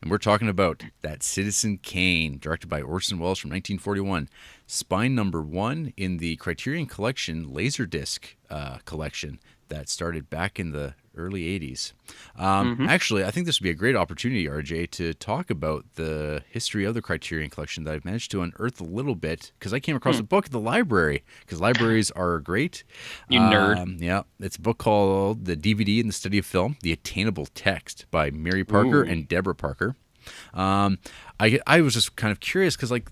And we're talking about that Citizen Kane, directed by Orson Welles from 1941. Spine number 1 in the Criterion Collection LASERDISC collection that started back in the early 80s. Actually, I think this would be a great opportunity, RJ, to talk about the history of the Criterion Collection that I've managed to unearth a little bit because I came across a book at the library, because libraries are great. You nerd. Yeah, it's a book called The DVD and the Study of Film, The Attainable Text by Mary Parker and Deborah Parker. I was just kind of curious because, like,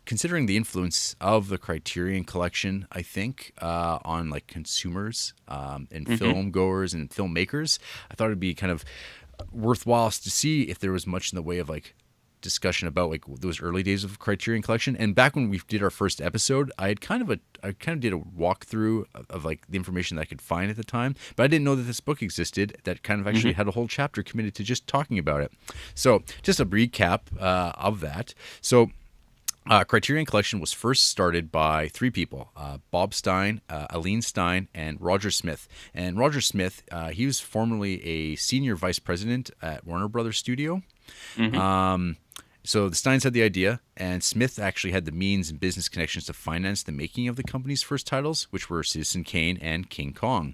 considering the influence of the Criterion Collection, I think, on, like, consumers and film goers and filmmakers, I thought it'd be kind of worthwhile to see if there was much in the way of, like, discussion about, like, those early days of Criterion Collection. And back when we did our first episode, I kind of did a walkthrough of like the information that I could find at the time, but I didn't know that this book existed that kind of actually had a whole chapter committed to just talking about it. So just a recap of that. So Criterion Collection was first started by 3 people, Bob Stein, Aline Stein, and Roger Smith. And Roger Smith, he was formerly a senior vice president at Warner Brothers Studio. So the Steins had the idea, and Smith actually had the means and business connections to finance the making of the company's first titles, which were Citizen Kane and King Kong.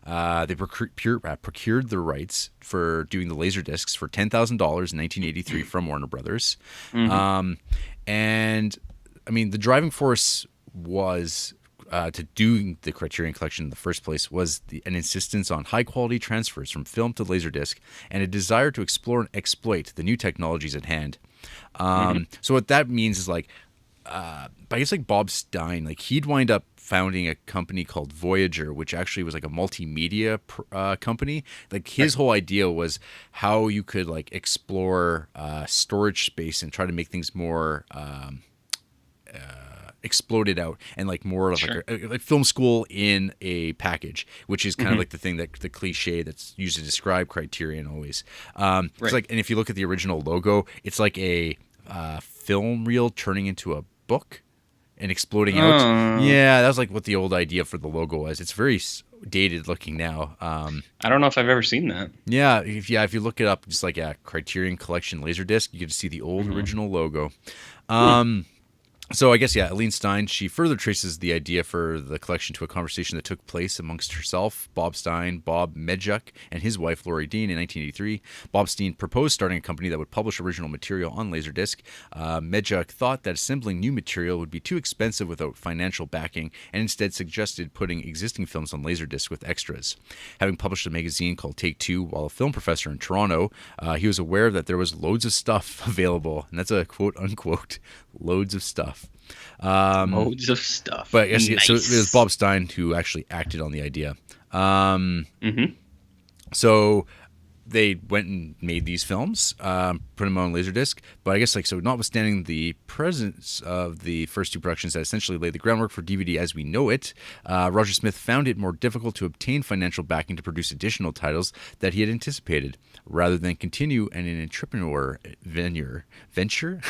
They procured the rights for doing the Laserdiscs for $10,000 in 1983 from Warner Brothers. And, I mean, the driving force was... to doing the Criterion Collection in the first place was an insistence on high-quality transfers from film to Laserdisc and a desire to explore and exploit the new technologies at hand. So what that means is, like, I guess, like, Bob Stein, like, he'd wind up founding a company called Voyager, which actually was like a multimedia company. Like, his whole idea was how you could, like, explore storage space and try to make things more... exploded out and, like, more of like film school in a package, which is kind of like the thing that the cliche that's used to describe Criterion always. It's like, and if you look at the original logo, it's like a film reel turning into a book and exploding out. Yeah, that was like what the old idea for the logo was. It's very dated looking now. I don't know if I've ever seen that. Yeah, if you look it up, just like Criterion Collection Laserdisc, you get to see the old original logo. So I guess, Aline Stein, she further traces the idea for the collection to a conversation that took place amongst herself, Bob Stein, Bob Medjuk, and his wife, Laurie Dean, in 1983. Bob Stein proposed starting a company that would publish original material on Laserdisc. Medjuk thought that assembling new material would be too expensive without financial backing, and instead suggested putting existing films on Laserdisc with extras. Having published a magazine called Take Two while a film professor in Toronto, he was aware that there was loads of stuff available, and that's a quote-unquote, loads of stuff. Loads of stuff. But I guess, so it was Bob Stein who actually acted on the idea. So they went and made these films, put them on Laserdisc. But I guess, like, so notwithstanding the presence of the first 2 productions that essentially laid the groundwork for DVD as we know it, Roger Smith found it more difficult to obtain financial backing to produce additional titles that he had anticipated. Rather than continue in an entrepreneur venture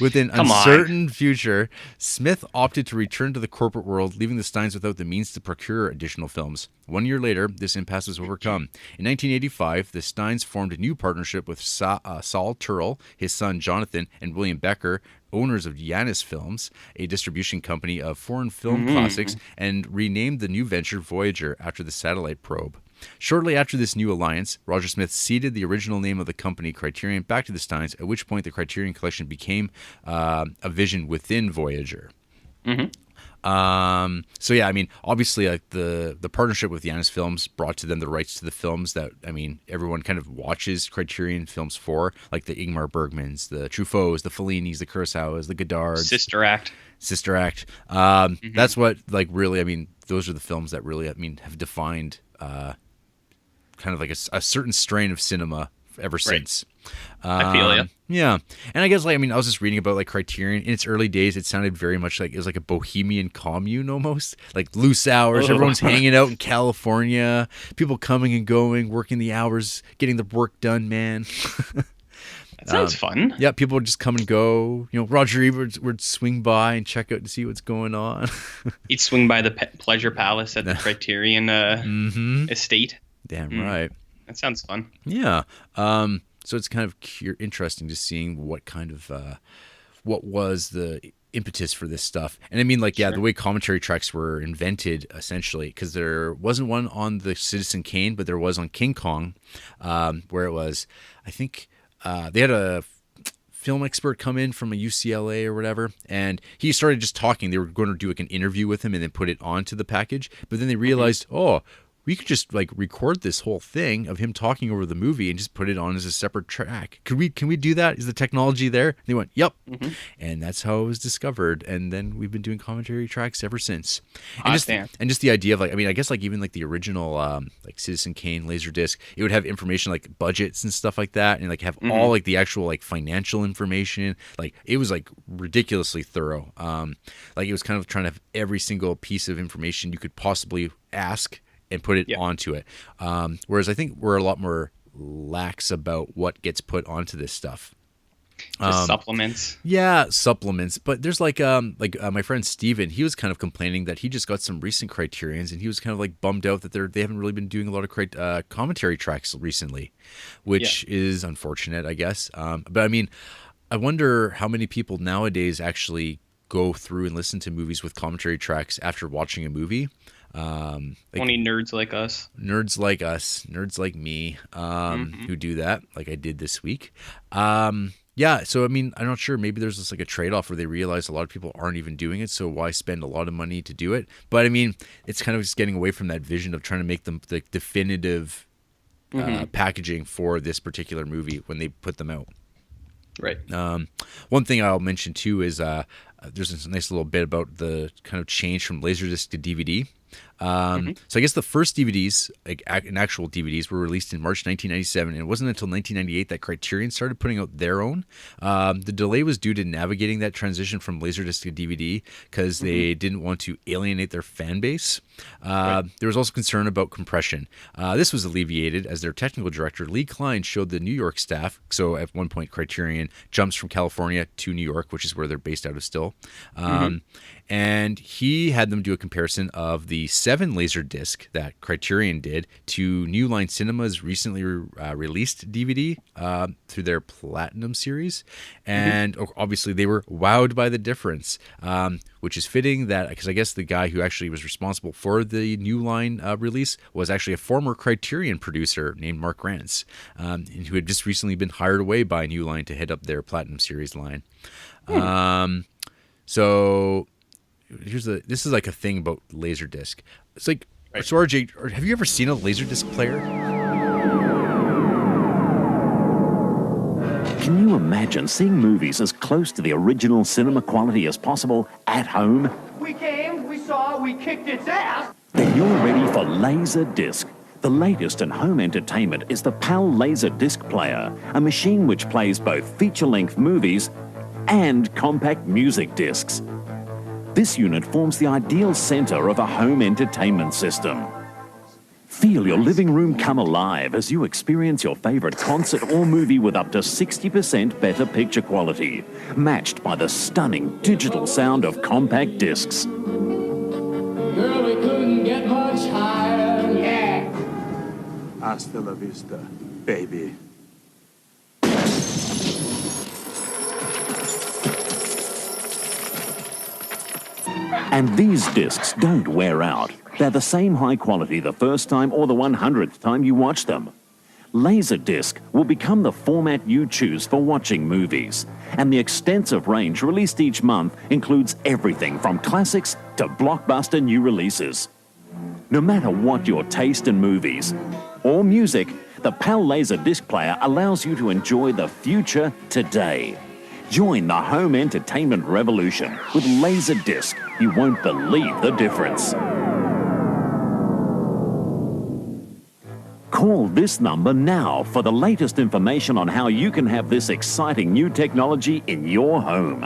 with an uncertain future, Smith opted to return to the corporate world, leaving the Steins without the means to procure additional films. 1 year later, this impasse was overcome. In 1985, the Steins formed a new partnership with Saul Turrell, his son Jonathan, and William Becker, owners of Janus Films, a distribution company of foreign film classics, and renamed the new venture Voyager after the satellite probe. Shortly after this new alliance, Roger Smith ceded the original name of the company, Criterion, back to the Steins, at which point the Criterion Collection became a vision within Voyager. So yeah, I mean, obviously, like, the partnership with Janus Films brought to them the rights to the films that, I mean, everyone kind of watches Criterion films for, like the Ingmar Bergmans, the Truffauts, the Fellinis, the Kurosawas, the Godards. Sister Act. That's what, like, really, I mean, those are the films that really, I mean, have defined kind of like a certain strain of cinema ever since. I feel you. Yeah. And I guess, like, I mean, I was just reading about, like, Criterion. In its early days, it sounded very much like it was like a bohemian commune almost. Like, loose hours, everyone's hanging out in California, people coming and going, working the hours, getting the work done, man. That sounds fun. Yeah, people would just come and go. You know, Roger Ebert would swing by and check out to see what's going on. He'd swing by the Pleasure Palace at the Criterion estate. Damn right. That sounds fun. Yeah. So it's kind of interesting to seeing what kind of what was the impetus for this stuff. And I mean, like, yeah, the way commentary tracks were invented, essentially, because there wasn't one on the Citizen Kane, but there was on King Kong, where it was, I think, they had a film expert come in from a UCLA or whatever, and he started just talking. They were going to do like an interview with him and then put it onto the package, but then they realized, oh, we could just like record this whole thing of him talking over the movie and just put it on as a separate track. Can we do that? Is the technology there? And they went, yep. And that's how it was discovered. And then we've been doing commentary tracks ever since. And just the idea of like, I mean, I guess like even like the original like Citizen Kane Laserdisc, it would have information like budgets and stuff like that, and like have all like the actual like financial information. Like it was like ridiculously thorough. Like it was kind of trying to have every single piece of information you could possibly ask and put it onto it. Whereas I think we're a lot more lax about what gets put onto this stuff. Just supplements. Yeah, supplements. But there's like my friend Steven, he was kind of complaining that he just got some recent Criterions, and he was kind of like bummed out that they haven't really been doing a lot of commentary tracks recently, which is unfortunate, I guess. But I mean, I wonder how many people nowadays actually go through and listen to movies with commentary tracks after watching a movie. Only nerds like us, nerds like me, who do that, like I did this week. Yeah, so I mean, I'm not sure. Maybe there's just like a trade-off where they realize a lot of people aren't even doing it, so why spend a lot of money to do it? But I mean, it's kind of just getting away from that vision of trying to make them the definitive packaging for this particular movie when they put them out. Right. One thing I'll mention too is there's this nice little bit about the kind of change from Laserdisc to DVD. So I guess the first DVDs, like actual DVDs, were released in March 1997, and it wasn't until 1998 that Criterion started putting out their own. The delay was due to navigating that transition from Laserdisc to DVD because they didn't want to alienate their fan base. There was also concern about compression. This was alleviated as their technical director, Lee Klein, showed the New York staff. So at one point, Criterion jumps from California to New York, which is where they're based out of still. And he had them do a comparison of the 7 Laserdisc that Criterion did to New Line Cinema's recently released DVD through their Platinum series. And obviously they were wowed by the difference, which is fitting that because I guess the guy who actually was responsible for the New Line release was actually a former Criterion producer named Mark Rance, and who had just recently been hired away by New Line to head up their Platinum series line. So this is like a thing about Laserdisc. It's like, so RJ, have you ever seen a Laserdisc player? Can you imagine seeing movies as close to the original cinema quality as possible at home? We came, we saw, we kicked its ass. Then you're ready for Laserdisc. The latest in home entertainment is the PAL Laserdisc player, a machine which plays both feature-length movies and compact music discs. This unit forms the ideal center of a home entertainment system. Feel your living room come alive as you experience your favorite concert or movie with up to 60% better picture quality, matched by the stunning digital sound of compact discs. Girl, we couldn't get much higher. Yeah. Hasta la vista, baby. And these discs don't wear out. They're the same high quality the first time or the 100th time you watch them. Laserdisc will become the format you choose for watching movies. And the extensive range released each month includes everything from classics to blockbuster new releases. No matter what your taste in movies or music, the PAL Laserdisc player allows you to enjoy the future today. Join the home entertainment revolution with Laserdisc. You won't believe the difference. Call this number now for the latest information on how you can have this exciting new technology in your home.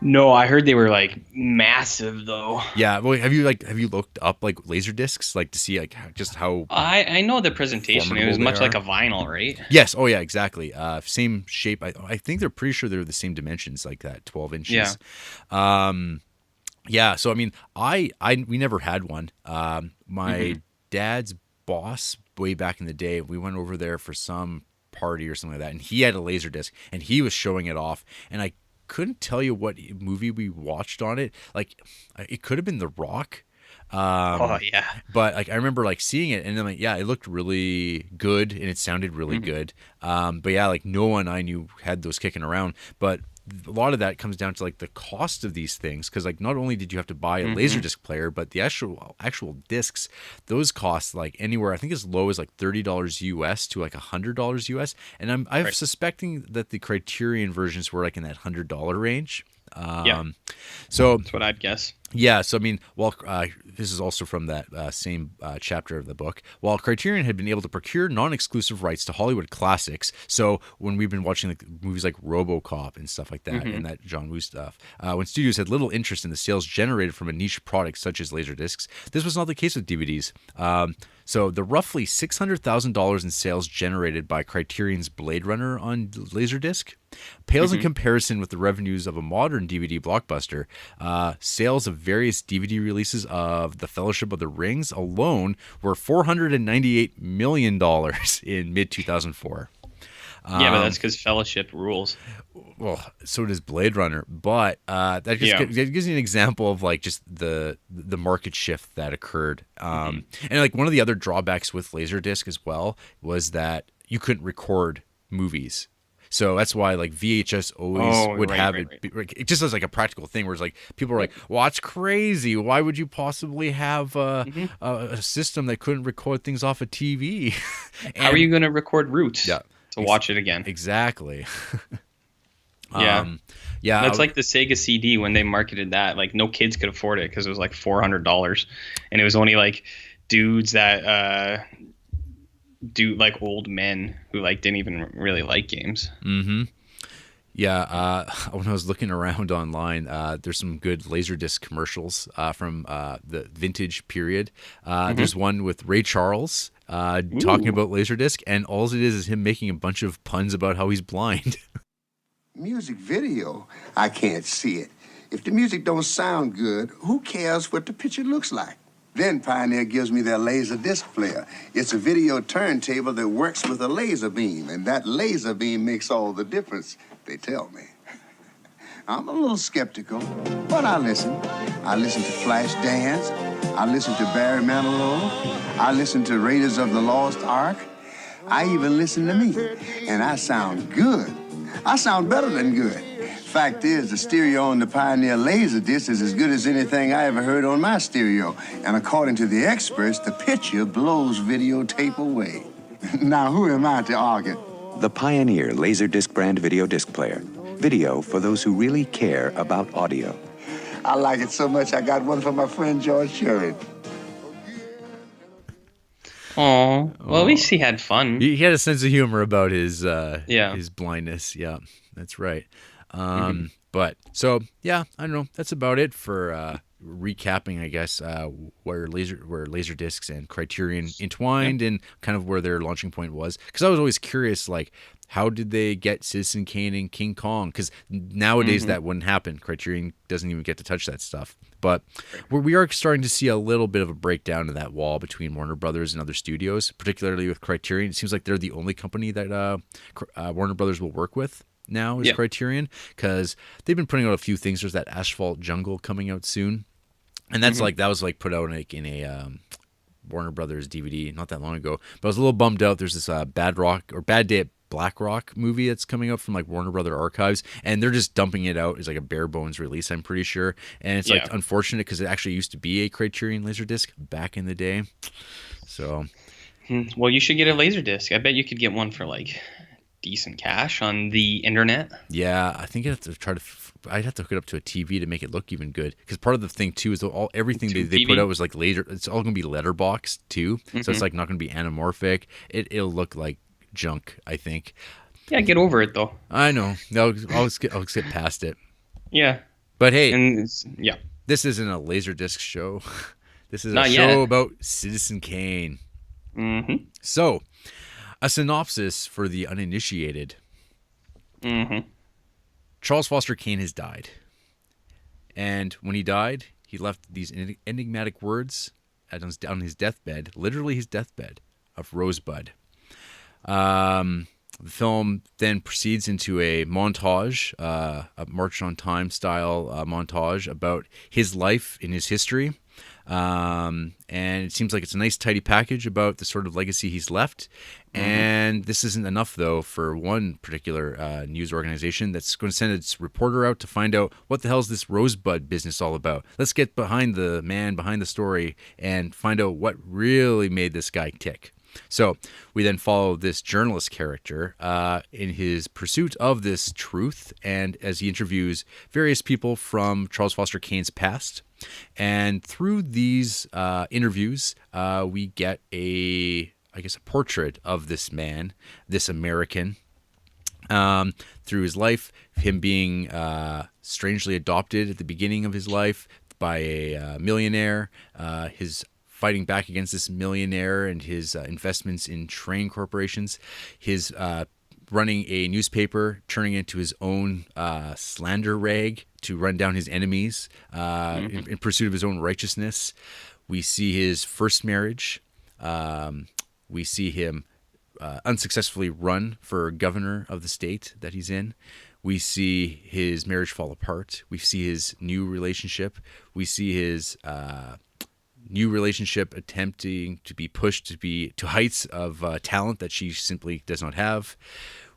No, I heard they were like massive though. Yeah, well, have you looked up like Laserdiscs, like to see like just how? I know the presentation. It was much like a vinyl, right? Yes. Oh yeah, exactly. Same shape. I think they're pretty sure they're the same dimensions, like that, 12 inches. Yeah. Yeah. So I mean, we never had one. My dad's boss way back in the day. We went over there for some party or something like that, and he had a laser disc, and he was showing it off, and I couldn't tell you what movie we watched on it. Like, it could have been The Rock. Oh yeah. But like I remember like seeing it, and then like, yeah, it looked really good and it sounded really good. But yeah, like no one I knew had those kicking around. But a lot of that comes down to like the cost of these things, because like not only did you have to buy a Laserdisc player, but the actual discs, those cost like anywhere, I think as low as like $30 US to like $100 US, and I'm suspecting that the Criterion versions were like in that $100 range. So That's what I'd guess. yeah, so I mean, while this is also from that same chapter of the book, while Criterion had been able to procure non-exclusive rights to Hollywood classics, so when we've been watching like movies like RoboCop and stuff like that, and that John Woo stuff, when studios had little interest in the sales generated from a niche product such as Laserdiscs, this was not the case with DVDs. So the roughly $600,000 in sales generated by Criterion's Blade Runner on Laserdisc pales in comparison with the revenues of a modern DVD blockbuster. Sales of various DVD releases of The Fellowship of the Rings alone were $498 million in mid-2004. Yeah, but that's because Fellowship rules. Well, so does Blade Runner, but that just it gives you an example of like just the market shift that occurred. And like one of the other drawbacks with Laserdisc as well was that you couldn't record movies. So that's why like VHS always would have it. It just as like a practical thing where it's like people are like, well, that's crazy. Why would you possibly have a system that couldn't record things off a TV? How are you going to record Roots? Yeah. To watch it again. Exactly. Yeah. Yeah. That's like the Sega CD when they marketed that. Like no kids could afford it because it was like $400, and it was only like dudes that do like old men who like didn't even really like games. Yeah, when I was looking around online, there's some good Laserdisc commercials from the vintage period. There's one with Ray Charles talking about Laserdisc, and all it is him making a bunch of puns about how he's blind. Music video, I can't see it. If the music don't sound good, who cares what the picture looks like? Then Pioneer gives me their laser disc player. It's a video turntable that works with a laser beam, and that laser beam makes all the difference, they tell me. I'm a little skeptical, but I listen. I listen to Flashdance. I listen to Barry Manilow. I listen to Raiders of the Lost Ark. I even listen to me, and I sound good. I sound better than good. Fact is, the stereo on the Pioneer Laserdisc is as good as anything I ever heard on my stereo. And according to the experts, the picture blows videotape away. Now, who am I to argue? The Pioneer Laserdisc brand video disc player. Video for those who really care about audio. I like it so much, I got one for my friend George Sherrod. Oh, well, at least he had fun. He had a sense of humor about his blindness. Yeah, that's right. But so yeah, I don't know. That's about it for recapping, I guess, where Laserdiscs and Criterion entwined and kind of where their launching point was. Because I was always curious, like, how did they get Citizen Kane and King Kong? Because nowadays that wouldn't happen. Criterion doesn't even get to touch that stuff. But we are starting to see a little bit of a breakdown of that wall between Warner Brothers and other studios, particularly with Criterion. It seems like they're the only company that Warner Brothers will work with now is Criterion, because they've been putting out a few things. There's that Asphalt Jungle coming out soon, and that's like that was like put out like in a Warner Brothers DVD not that long ago. But I was a little bummed out. There's this Bad Day at Black Rock movie that's coming out from like Warner Brother Archives, and they're just dumping it out as like a bare bones release, I'm pretty sure. And it's like unfortunate because it actually used to be a Criterion Laserdisc back in the day. So, well, you should get a Laserdisc. I bet you could get one for like decent cash on the internet. Yeah, I think I'd have to I'd have to hook it up to a TV to make it look even good. Because part of the thing too is everything they put out was like laser. It's all gonna be letterbox too, so it's like not gonna be anamorphic. It'll look like junk, I think. Yeah, get over it though. I know. I'll just get past it. Yeah. But hey, this isn't a Laserdisc show. This is a show about Citizen Kane. So, a synopsis for the uninitiated. Charles Foster Kane has died. And when he died, he left these enigmatic words on his deathbed, literally his deathbed. of Rosebud. The film then proceeds into a montage, a March on Time style montage about his life in his history. And it seems like it's a nice tidy package about the sort of legacy he's left. And this isn't enough, though, for one particular news organization that's going to send its reporter out to find out what the hell's this Rosebud business all about. Let's get behind the man, behind the story, and find out what really made this guy tick. So we then follow this journalist character in his pursuit of this truth, and as he interviews various people from Charles Foster Kane's past. And through these interviews, we get a portrait of this man, this American, through his life, him being strangely adopted at the beginning of his life by a millionaire, his fighting back against this millionaire and his investments in train corporations, his running a newspaper, turning it into his own slander rag to run down his enemies in pursuit of his own righteousness. We see his first marriage. We see him unsuccessfully run for governor of the state that he's in. We see his marriage fall apart. We see his new relationship. We see his new relationship attempting to be pushed to heights of talent that she simply does not have.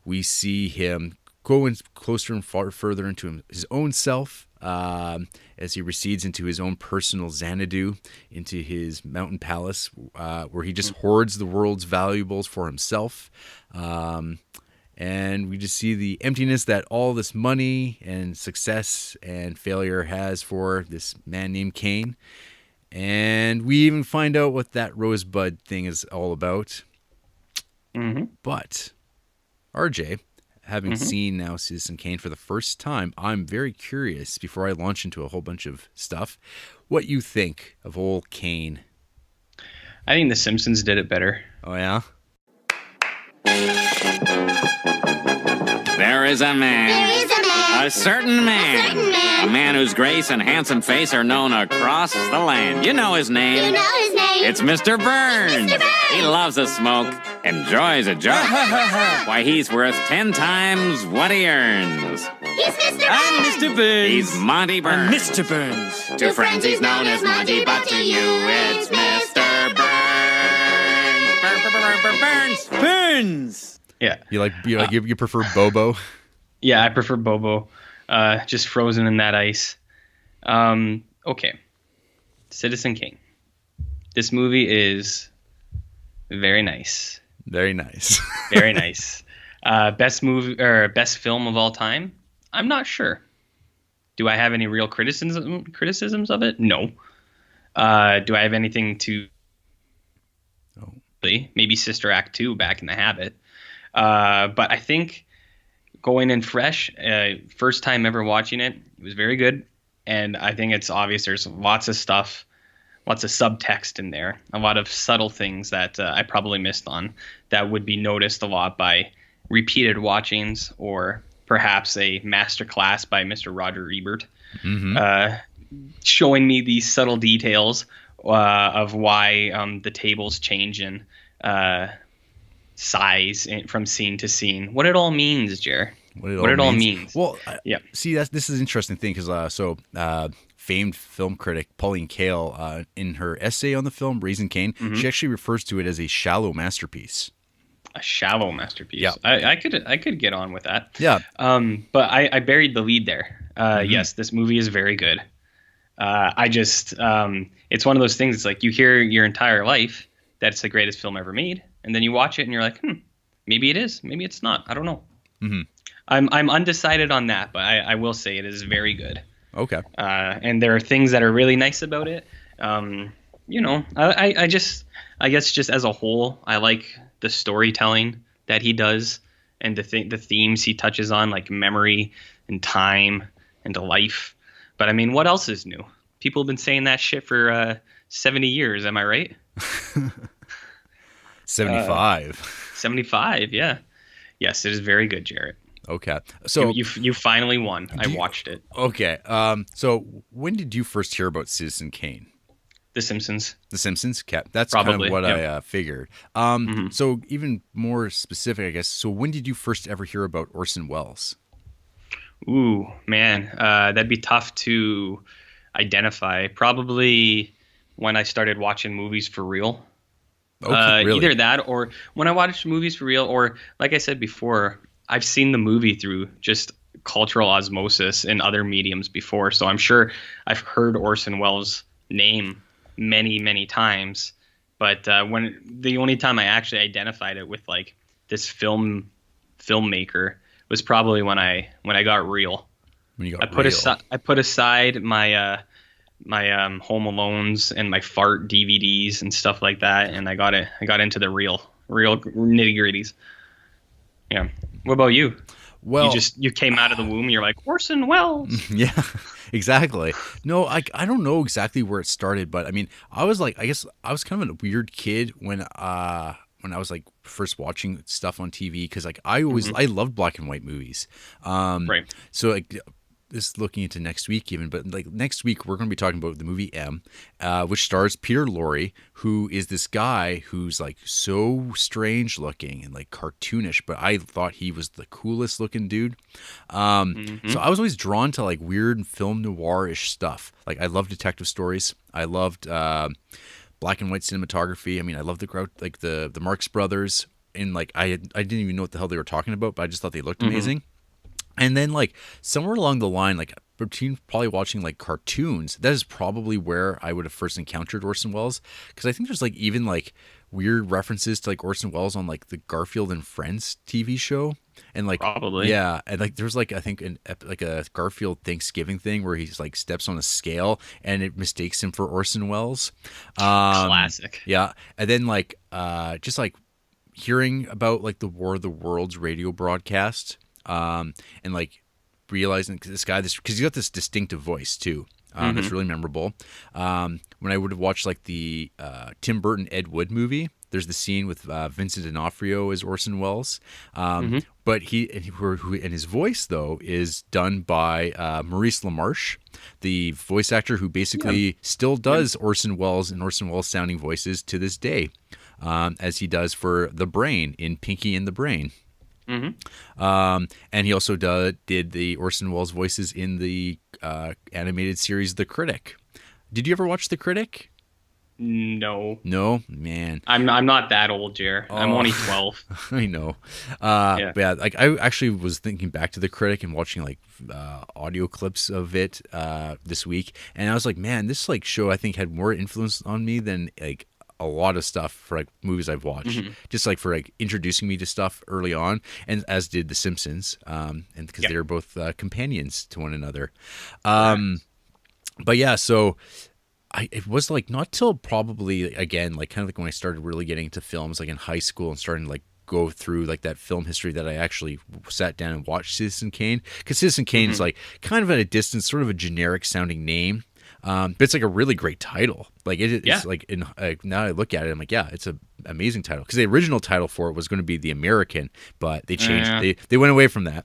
We see him going closer and further into his own self as he recedes into his own personal Xanadu, into his mountain palace, where he just hoards the world's valuables for himself. And we just see the emptiness that all this money and success and failure has for this man named Kane. And we even find out what that Rosebud thing is all about. But, RJ, having seen now Citizen Kane for the first time, I'm very curious, before I launch into a whole bunch of stuff, what you think of old Kane. I think The Simpsons did it better. Oh, yeah? There is a man. There is a man. A certain man. A certain man. A man whose grace and handsome face are known across the land. You know his name. You know his name. It's Mr. Burns. Mr. Burns. He loves a smoke, enjoys a joke. Why, he's worth 10 times what he earns. He's Mr. Burns. I'm Mr. Burns. He's Monty Burns. Mr. Burns. To friends he's known as Monty, but to you it's Mr. Burns. Burns. Yeah. You prefer Bobo? Yeah, I prefer Bobo. Just frozen in that ice. Okay. Citizen Kane. This movie is very nice. Very nice. Very nice. Best movie or best film of all time? I'm not sure. Do I have any real criticisms of it? No. Do I have anything to? Oh. Maybe Sister Act 2, Back in the Habit. But I think going in fresh, first time ever watching it, it was very good. And I think it's obvious there's lots of stuff, lots of subtext in there, a lot of subtle things that I probably missed on that would be noticed a lot by repeated watchings or perhaps a master class by Mr. Roger Ebert, showing me these subtle details of why the tables change in size from scene to scene. What it all means, Jer. What it all means. Well, yeah. See, this is an interesting thing because famed film critic Pauline Kael, in her essay on the film Raising Kane, she actually refers to it as a shallow masterpiece. A shallow masterpiece. Yeah. I could get on with that. Yeah. But I buried the lead there. Yes, this movie is very good. It's one of those things. It's like you hear your entire life that it's the greatest film ever made, and then you watch it and you're like, maybe it is, maybe it's not. I don't know. I'm undecided on that, but I will say it is very good. Okay. And there are things that are really nice about it. I guess just as a whole, I like the storytelling that he does and the themes he touches on, like memory and time and life. But I mean, what else is new? People have been saying that shit for 70 years. Am I right? 75. 75. Yeah. Yes, it is very good, Jarrett. Okay. So you finally won. I watched it. Okay. So when did you first hear about Citizen Kane? The Simpsons. The Simpsons? That's Probably, kind of what yeah. I figured. So even more specific, I guess. So when did you first ever hear about Orson Welles? Ooh, man, that'd be tough to identify. Probably when I started watching movies for real. Okay, really? Either that, or when I watched movies for real, or like I said before, I've seen the movie through just cultural osmosis in other mediums before. So I'm sure I've heard Orson Welles' name many, many times. But when the only time I actually identified it with like this filmmaker was probably when I got real. When you got I put aside my Home Alones and my fart DVDs and stuff like that, and I got into the real nitty gritties. Yeah. What about you? Well, you came out of the womb. You're like Orson Welles. Yeah, exactly. No, I don't know exactly where it started, but I mean, I was like, I guess I was kind of a weird kid when I was like first watching stuff on TV, because like I loved black and white movies. Right. So like, this looking into next week even, but like next week we're going to be talking about the movie M, which stars Peter Lorre, who is this guy who's like so strange looking and like cartoonish, but I thought he was the coolest looking dude. So I was always drawn to like weird film noir-ish stuff. Like I love detective stories. I loved black and white cinematography. I mean, I love the Marx Brothers, and like I didn't even know what the hell they were talking about, but I just thought they looked amazing. And then like somewhere along the line, like between probably watching like cartoons, that is probably where I would have first encountered Orson Welles, because I think there's like even like weird references to like Orson Welles on like the Garfield and Friends TV show, and like probably, yeah, and like there's like I think like a Garfield Thanksgiving thing where he's like steps on a scale and it mistakes him for Orson Welles. Classic. Yeah, and then like just like hearing about like the War of the Worlds radio broadcast. And like realizing this guy, because he's got this distinctive voice too, that's really memorable. When I would have watched like the Tim Burton Ed Wood movie, there's the scene with Vincent D'Onofrio as Orson Welles, but his voice though is done by Maurice LaMarche, the voice actor who basically still does Orson Welles and Orson Welles sounding voices to this day, as he does for the Brain in Pinky and the Brain. And he also did the Orson Welles voices in the animated series The Critic. Did you ever watch The Critic? No, man. I'm not that old, Jer. I'm only 12. I know. But yeah, like I actually was thinking back to The Critic and watching like audio clips of it this week, and I was like, man, this like show I think had more influence on me than like a lot of stuff for like movies I've watched, just like for like introducing me to stuff early on, and as did The Simpsons, and because they were both companions to one another. But yeah, so it was like not till probably again like kind of like when I started really getting into films like in high school and starting to like go through like that film history that I actually sat down and watched Citizen Kane, because Citizen Kane is like kind of at a distance, sort of a generic sounding name. But it's like a really great title. Like it's like now I look at it, I'm like, yeah, it's an amazing title, because the original title for it was going to be The American, but they changed. They went away from that.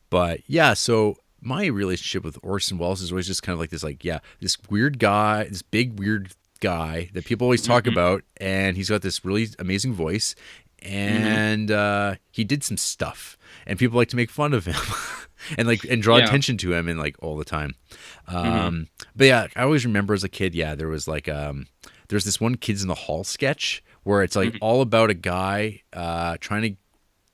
But yeah, so my relationship with Orson Welles is always just kind of like this, like this weird guy, this big weird guy that people always talk about, and he's got this really amazing voice, and he did some stuff, and people like to make fun of him. And like draw attention to him and like all the time. But yeah, I always remember as a kid, there was like there's this one Kids in the Hall sketch where it's like all about a guy trying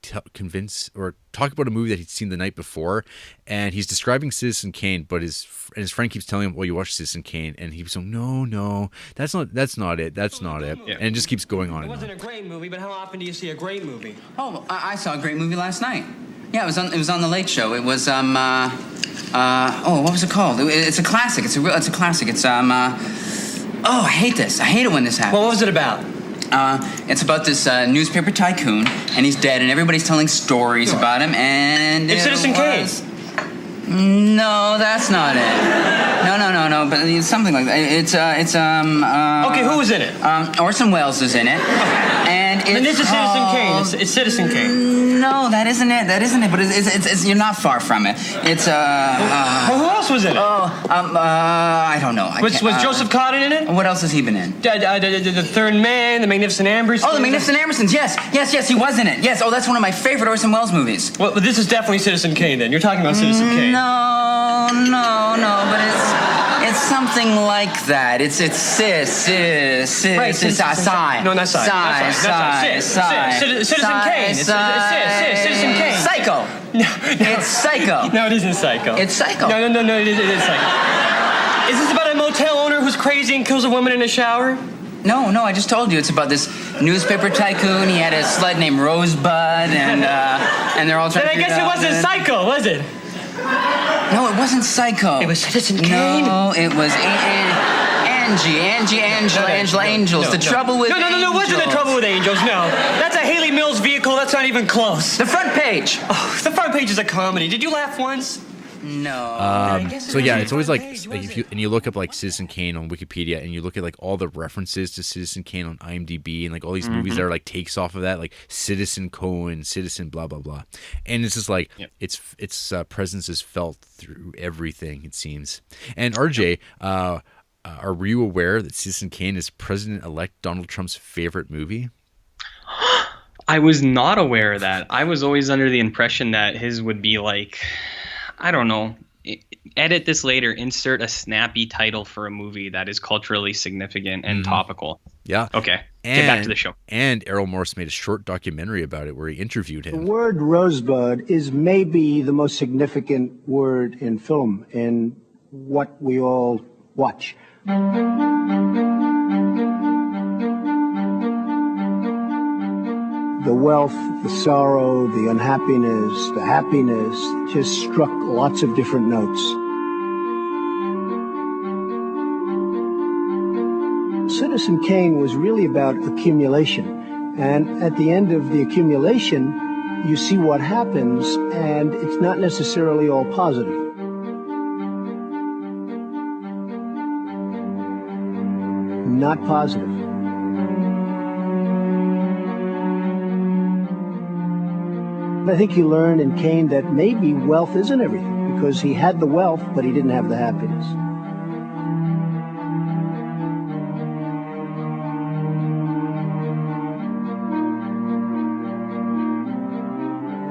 to convince or talk about a movie that he'd seen the night before, and he's describing Citizen Kane, but his friend keeps telling him, well, you watched Citizen Kane, and he's going, no, that's not it, and it just keeps going on. It wasn't a great movie, but how often do you see a great movie? Oh, I saw a great movie last night. Yeah, it was on the Late Show. It was what was it called? It's a classic. It's a classic. It's I hate this. I hate it when this happens. Well, what was it about? It's about this newspaper tycoon, and he's dead, and everybody's telling stories about him, and it's Citizen Kane. No, that's not it. No, but it's something like that. It's okay, who was in it? Orson Welles is in it, and And this is Citizen Kane. It's Citizen Kane. No, that isn't it. That isn't it. But it's you're not far from it. It's Well, who else was in it? I don't know. Was Joseph Cotten in it? What else has he been in? The Third Man, The Magnificent Ambersons. Oh, The Magnificent Ambersons. Yes, he was in it. Yes. Oh, that's one of my favorite Orson Welles movies. Well, this is definitely Citizen Kane. Then you're talking about Citizen Kane. No, but it's something like that. It's Right, No, not Citizen Kane. It's Citizen Kane. Psycho. No. It's Psycho. No, it isn't Psycho. It's Psycho. No, it is Psycho. Is this about a motel owner who's crazy and kills a woman in a shower? No, I just told you. It's about this newspaper tycoon. He had a sled named Rosebud, and they're all trying Then to I guess it wasn't Psycho, was it? No, it wasn't Psycho. It was Citizen Kane? No, it was Angela Angels. The Trouble with Angels. No, it wasn't The Trouble with Angels, no. That's a Haley Mills vehicle. That's not even close. The front page. Oh, the front page is a comedy. Did you laugh once? No. So yeah, it's always like if you look up like Citizen Kane on Wikipedia and you look at like all the references to Citizen Kane on IMDb and like all these movies that are like takes off of that, like Citizen Cohen, Citizen blah blah blah, and it's just like its presence is felt through everything, it seems. And RJ, are you aware that Citizen Kane is President-elect Donald Trump's favorite movie? I was not aware of that. I was always under the impression that his would be like, I don't know, edit this later, insert a snappy title for a movie that is culturally significant and topical. Yeah. Okay, get back to the show. And Errol Morris made a short documentary about it where he interviewed him. The word rosebud is maybe the most significant word in film and what we all watch. The wealth, the sorrow, the unhappiness, the happiness just struck lots of different notes. Citizen Kane was really about accumulation. And at the end of the accumulation, you see what happens, and it's not necessarily all positive. Not positive. I think you learn in Kane that maybe wealth isn't everything, because he had the wealth, but he didn't have the happiness.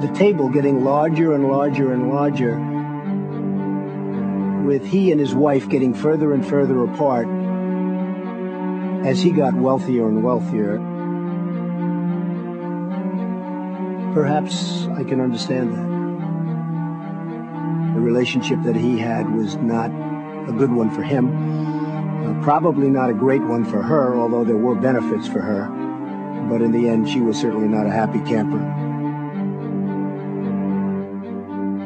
The table getting larger and larger and larger, with he and his wife getting further and further apart as he got wealthier and wealthier. Perhaps I can understand that. The relationship that he had was not a good one for him. Probably not a great one for her, although there were benefits for her. But in the end, she was certainly not a happy camper.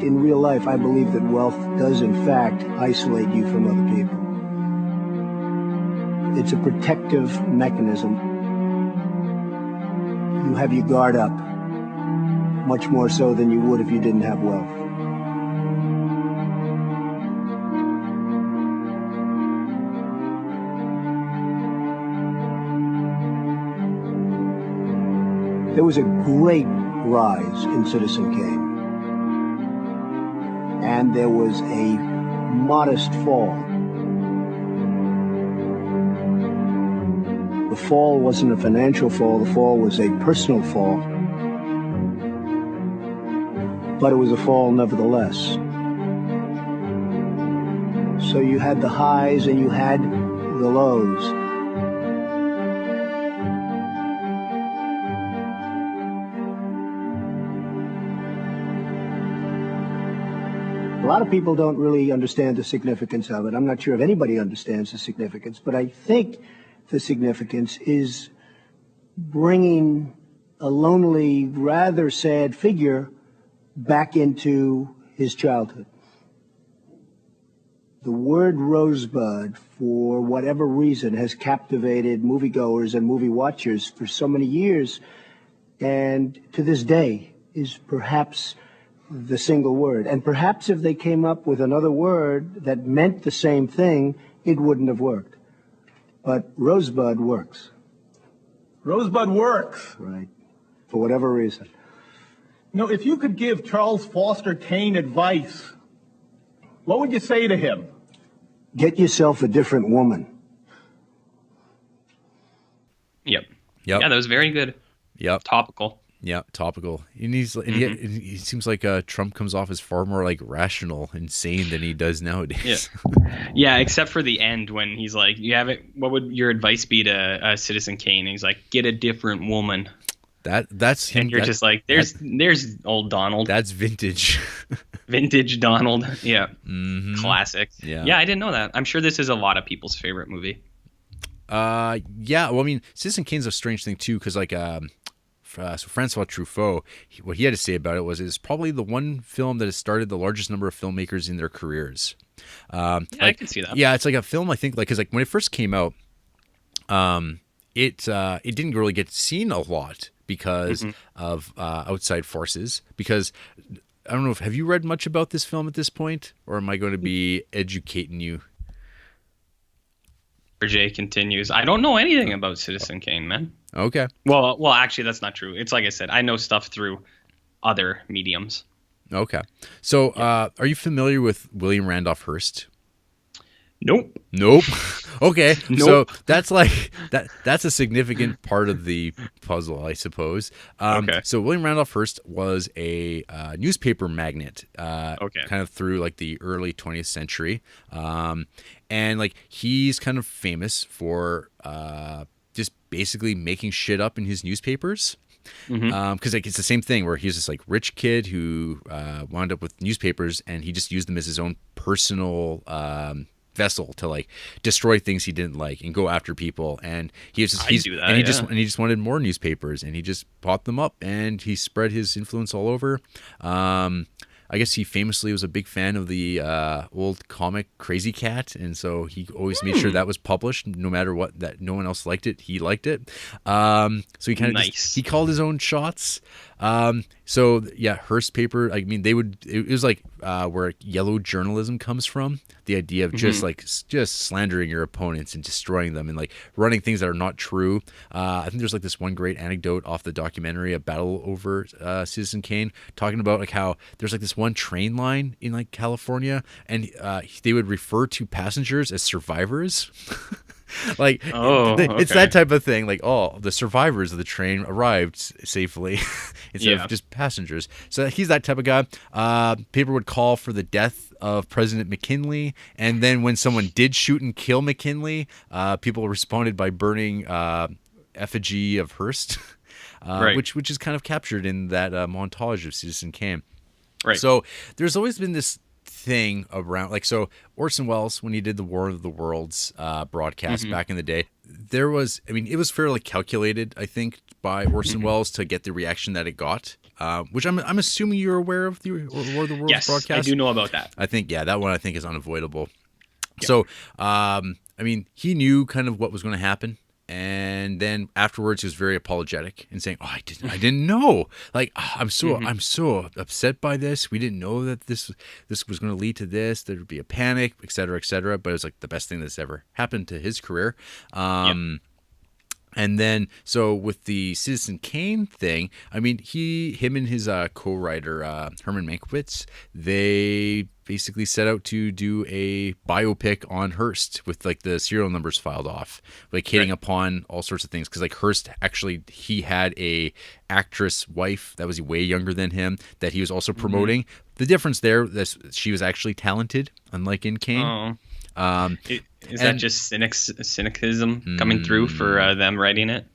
In real life, I believe that wealth does, in fact, isolate you from other people. It's a protective mechanism. You have your guard up, much more so than you would if you didn't have wealth. There was a great rise in Citizen Kane. And there was a modest fall. The fall wasn't a financial fall, the fall was a personal fall. But it was a fall nevertheless. So you had the highs and you had the lows. A lot of people don't really understand the significance of it. I'm not sure if anybody understands the significance, but I think the significance is bringing a lonely, rather sad figure back into his childhood. The word rosebud, for whatever reason, has captivated moviegoers and movie watchers for so many years, and to this day is perhaps the single word. And perhaps if they came up with another word that meant the same thing, it wouldn't have worked. But rosebud works. Rosebud works. Right. For whatever reason. If you could give Charles Foster Kane advice, what would you say to him? Get yourself a different woman. Yep. Yeah, that was very good. Yep. Topical. Yeah, topical. And he seems like Trump comes off as far more like rational and sane than he does nowadays. Yeah, except for the end when he's like, "You have it. What would your advice be to Citizen Kane?" And he's like, "Get a different woman." That's him. And you're just like, there's old Donald. That's vintage. Vintage Donald. Yeah. Mm-hmm. Classic. Yeah. Yeah, I didn't know that. I'm sure this is a lot of people's favorite movie. Yeah. Well, I mean, Citizen Kane's a strange thing too, because like, so Francois Truffaut, what he had to say about it was, it's probably the one film that has started the largest number of filmmakers in their careers. I can see that. Yeah, it's like a film, I think, like, because like when it first came out, it didn't really get seen a lot because of outside forces. Because I don't know, have you read much about this film at this point, or am I going to be educating you? RJ continues. I don't know anything about Citizen Kane, man. Okay. Well, actually, that's not true. It's like I said, I know stuff through other mediums. Okay. So, are you familiar with William Randolph Hearst? Nope. Okay. Nope. So that's like that's a significant part of the puzzle, I suppose. Okay. So William Randolph Hearst was a newspaper magnate, kind of through like the early 20th century, and like he's kind of famous for just basically making shit up in his newspapers. Because like it's the same thing where he's this like rich kid who wound up with newspapers, and he just used them as his own personal vessel to like destroy things he didn't like and go after people. And he was just he just wanted more newspapers, and he just bought them up, and he spread his influence all over. I guess he famously was a big fan of the old comic Crazy Cat, and so he always made sure that was published, no matter what, that no one else liked it. He liked it. So he kind of he called his own shots. So yeah, Hearst paper, I mean, it was like where yellow journalism comes from. The idea of just slandering your opponents and destroying them and like running things that are not true. I think there's like this one great anecdote off the documentary, A Battle Over Citizen Kane, talking about like how there's like this one train line in like California, and they would refer to passengers as survivors. Like, it's that type of thing. Like, oh, the survivors of the train arrived safely instead of just passengers. So he's that type of guy. Paper would call for the death of President McKinley, and then when someone did shoot and kill McKinley, people responded by burning effigy of Hearst, which is kind of captured in that montage of Citizen Kane. Right. So there's always been this thing around, like, so Orson Welles, when he did the War of the Worlds broadcast back in the day, there was, I mean, it was fairly calculated, I think, by Orson Welles to get the reaction that it got, which I'm assuming you're aware of the War of the Worlds broadcast. Yes, I do know about that. I think, that one I think is unavoidable. Yep. So, I mean, he knew kind of what was going to happen. And then afterwards, he was very apologetic and saying, "Oh, I didn't know. Like, I'm so upset by this. We didn't know that this was going to lead to this. There would be a panic, et cetera, et cetera." But it was like the best thing that's ever happened to his career. And then, so with the Citizen Kane thing, I mean, him and his co-writer Herman Mankiewicz, they basically set out to do a biopic on Hearst with like the serial numbers filed off, like hitting upon all sorts of things. Because like Hearst, actually, he had a actress wife that was way younger than him that he was also promoting. The difference there is she was actually talented, unlike in Kane. Is that just cynicism coming through for them writing it?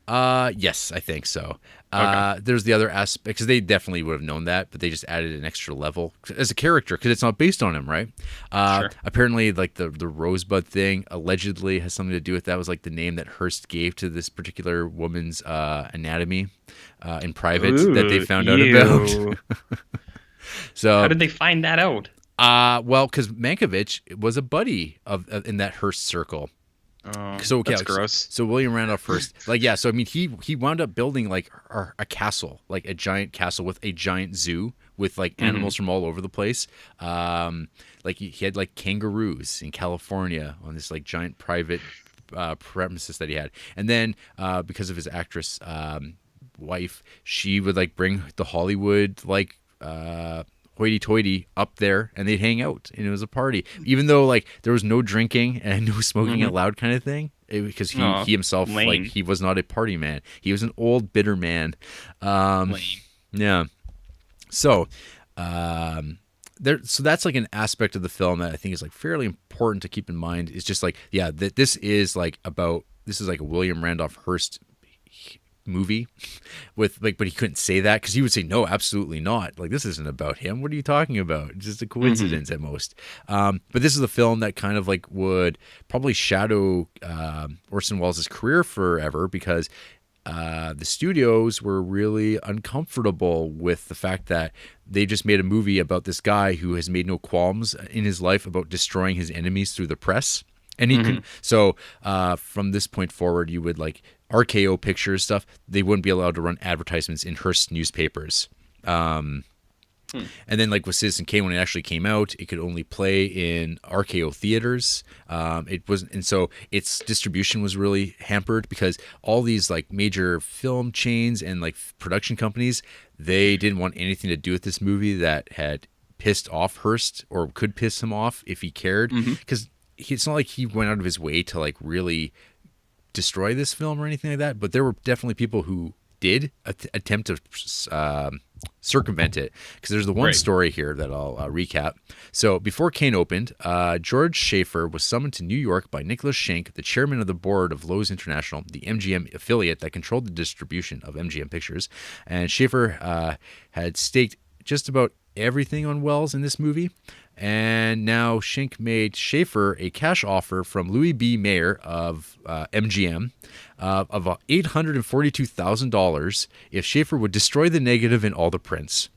Yes, I think so. There's the other aspect, because they definitely would have known that, but they just added an extra level as a character because it's not based on him, right? Apparently, like the Rosebud thing allegedly has something to do with that. It was like the name that Hearst gave to this particular woman's anatomy in private that they found out about. So how did they find that out? Well, because Mankiewicz was a buddy in that Hearst circle. So that's gross. So William Randolph Hearst, like, yeah. So I mean, he wound up building like a castle, like a giant castle with a giant zoo with like animals from all over the place. Like he had like kangaroos in California on this like giant private premises that he had. And then because of his actress wife, she would like bring the Hollywood like hoity-toity up there, and they'd hang out, and it was a party, even though like there was no drinking and no smoking allowed kind of thing, because he himself lame. like he was not a party man. He was an old bitter man. Yeah. So so that's like an aspect of the film that I think is like fairly important to keep in mind. It's just like, yeah, that this is like a William Randolph Hearst movie with like, but he couldn't say that because he would say, no, absolutely not. Like, this isn't about him. What are you talking about? It's just a coincidence at most. But this is a film that kind of like would probably shadow Orson Welles' career forever, because the studios were really uncomfortable with the fact that they just made a movie about this guy who has made no qualms in his life about destroying his enemies through the press. And he could, so from this point forward, you would like RKO Pictures stuff. They wouldn't be allowed to run advertisements in Hearst newspapers. And then like with Citizen Kane, when it actually came out, it could only play in RKO theaters. It wasn't, and so its distribution was really hampered because all these like major film chains and like production companies, they didn't want anything to do with this movie that had pissed off Hearst or could piss him off if he cared, because it's not like he went out of his way to like really destroy this film or anything like that, but there were definitely people who did attempt to circumvent it, because there's the one story here that I'll recap. So before Kane opened, George Schaefer was summoned to New York by Nicholas Schenck, the chairman of the board of Loews International, the MGM affiliate that controlled the distribution of MGM Pictures. And Schaefer had staked just about everything on Welles in this movie. And now Schenck made Schaefer a cash offer from Louis B. Mayer of MGM of $842,000 if Schaefer would destroy the negative in all the prints.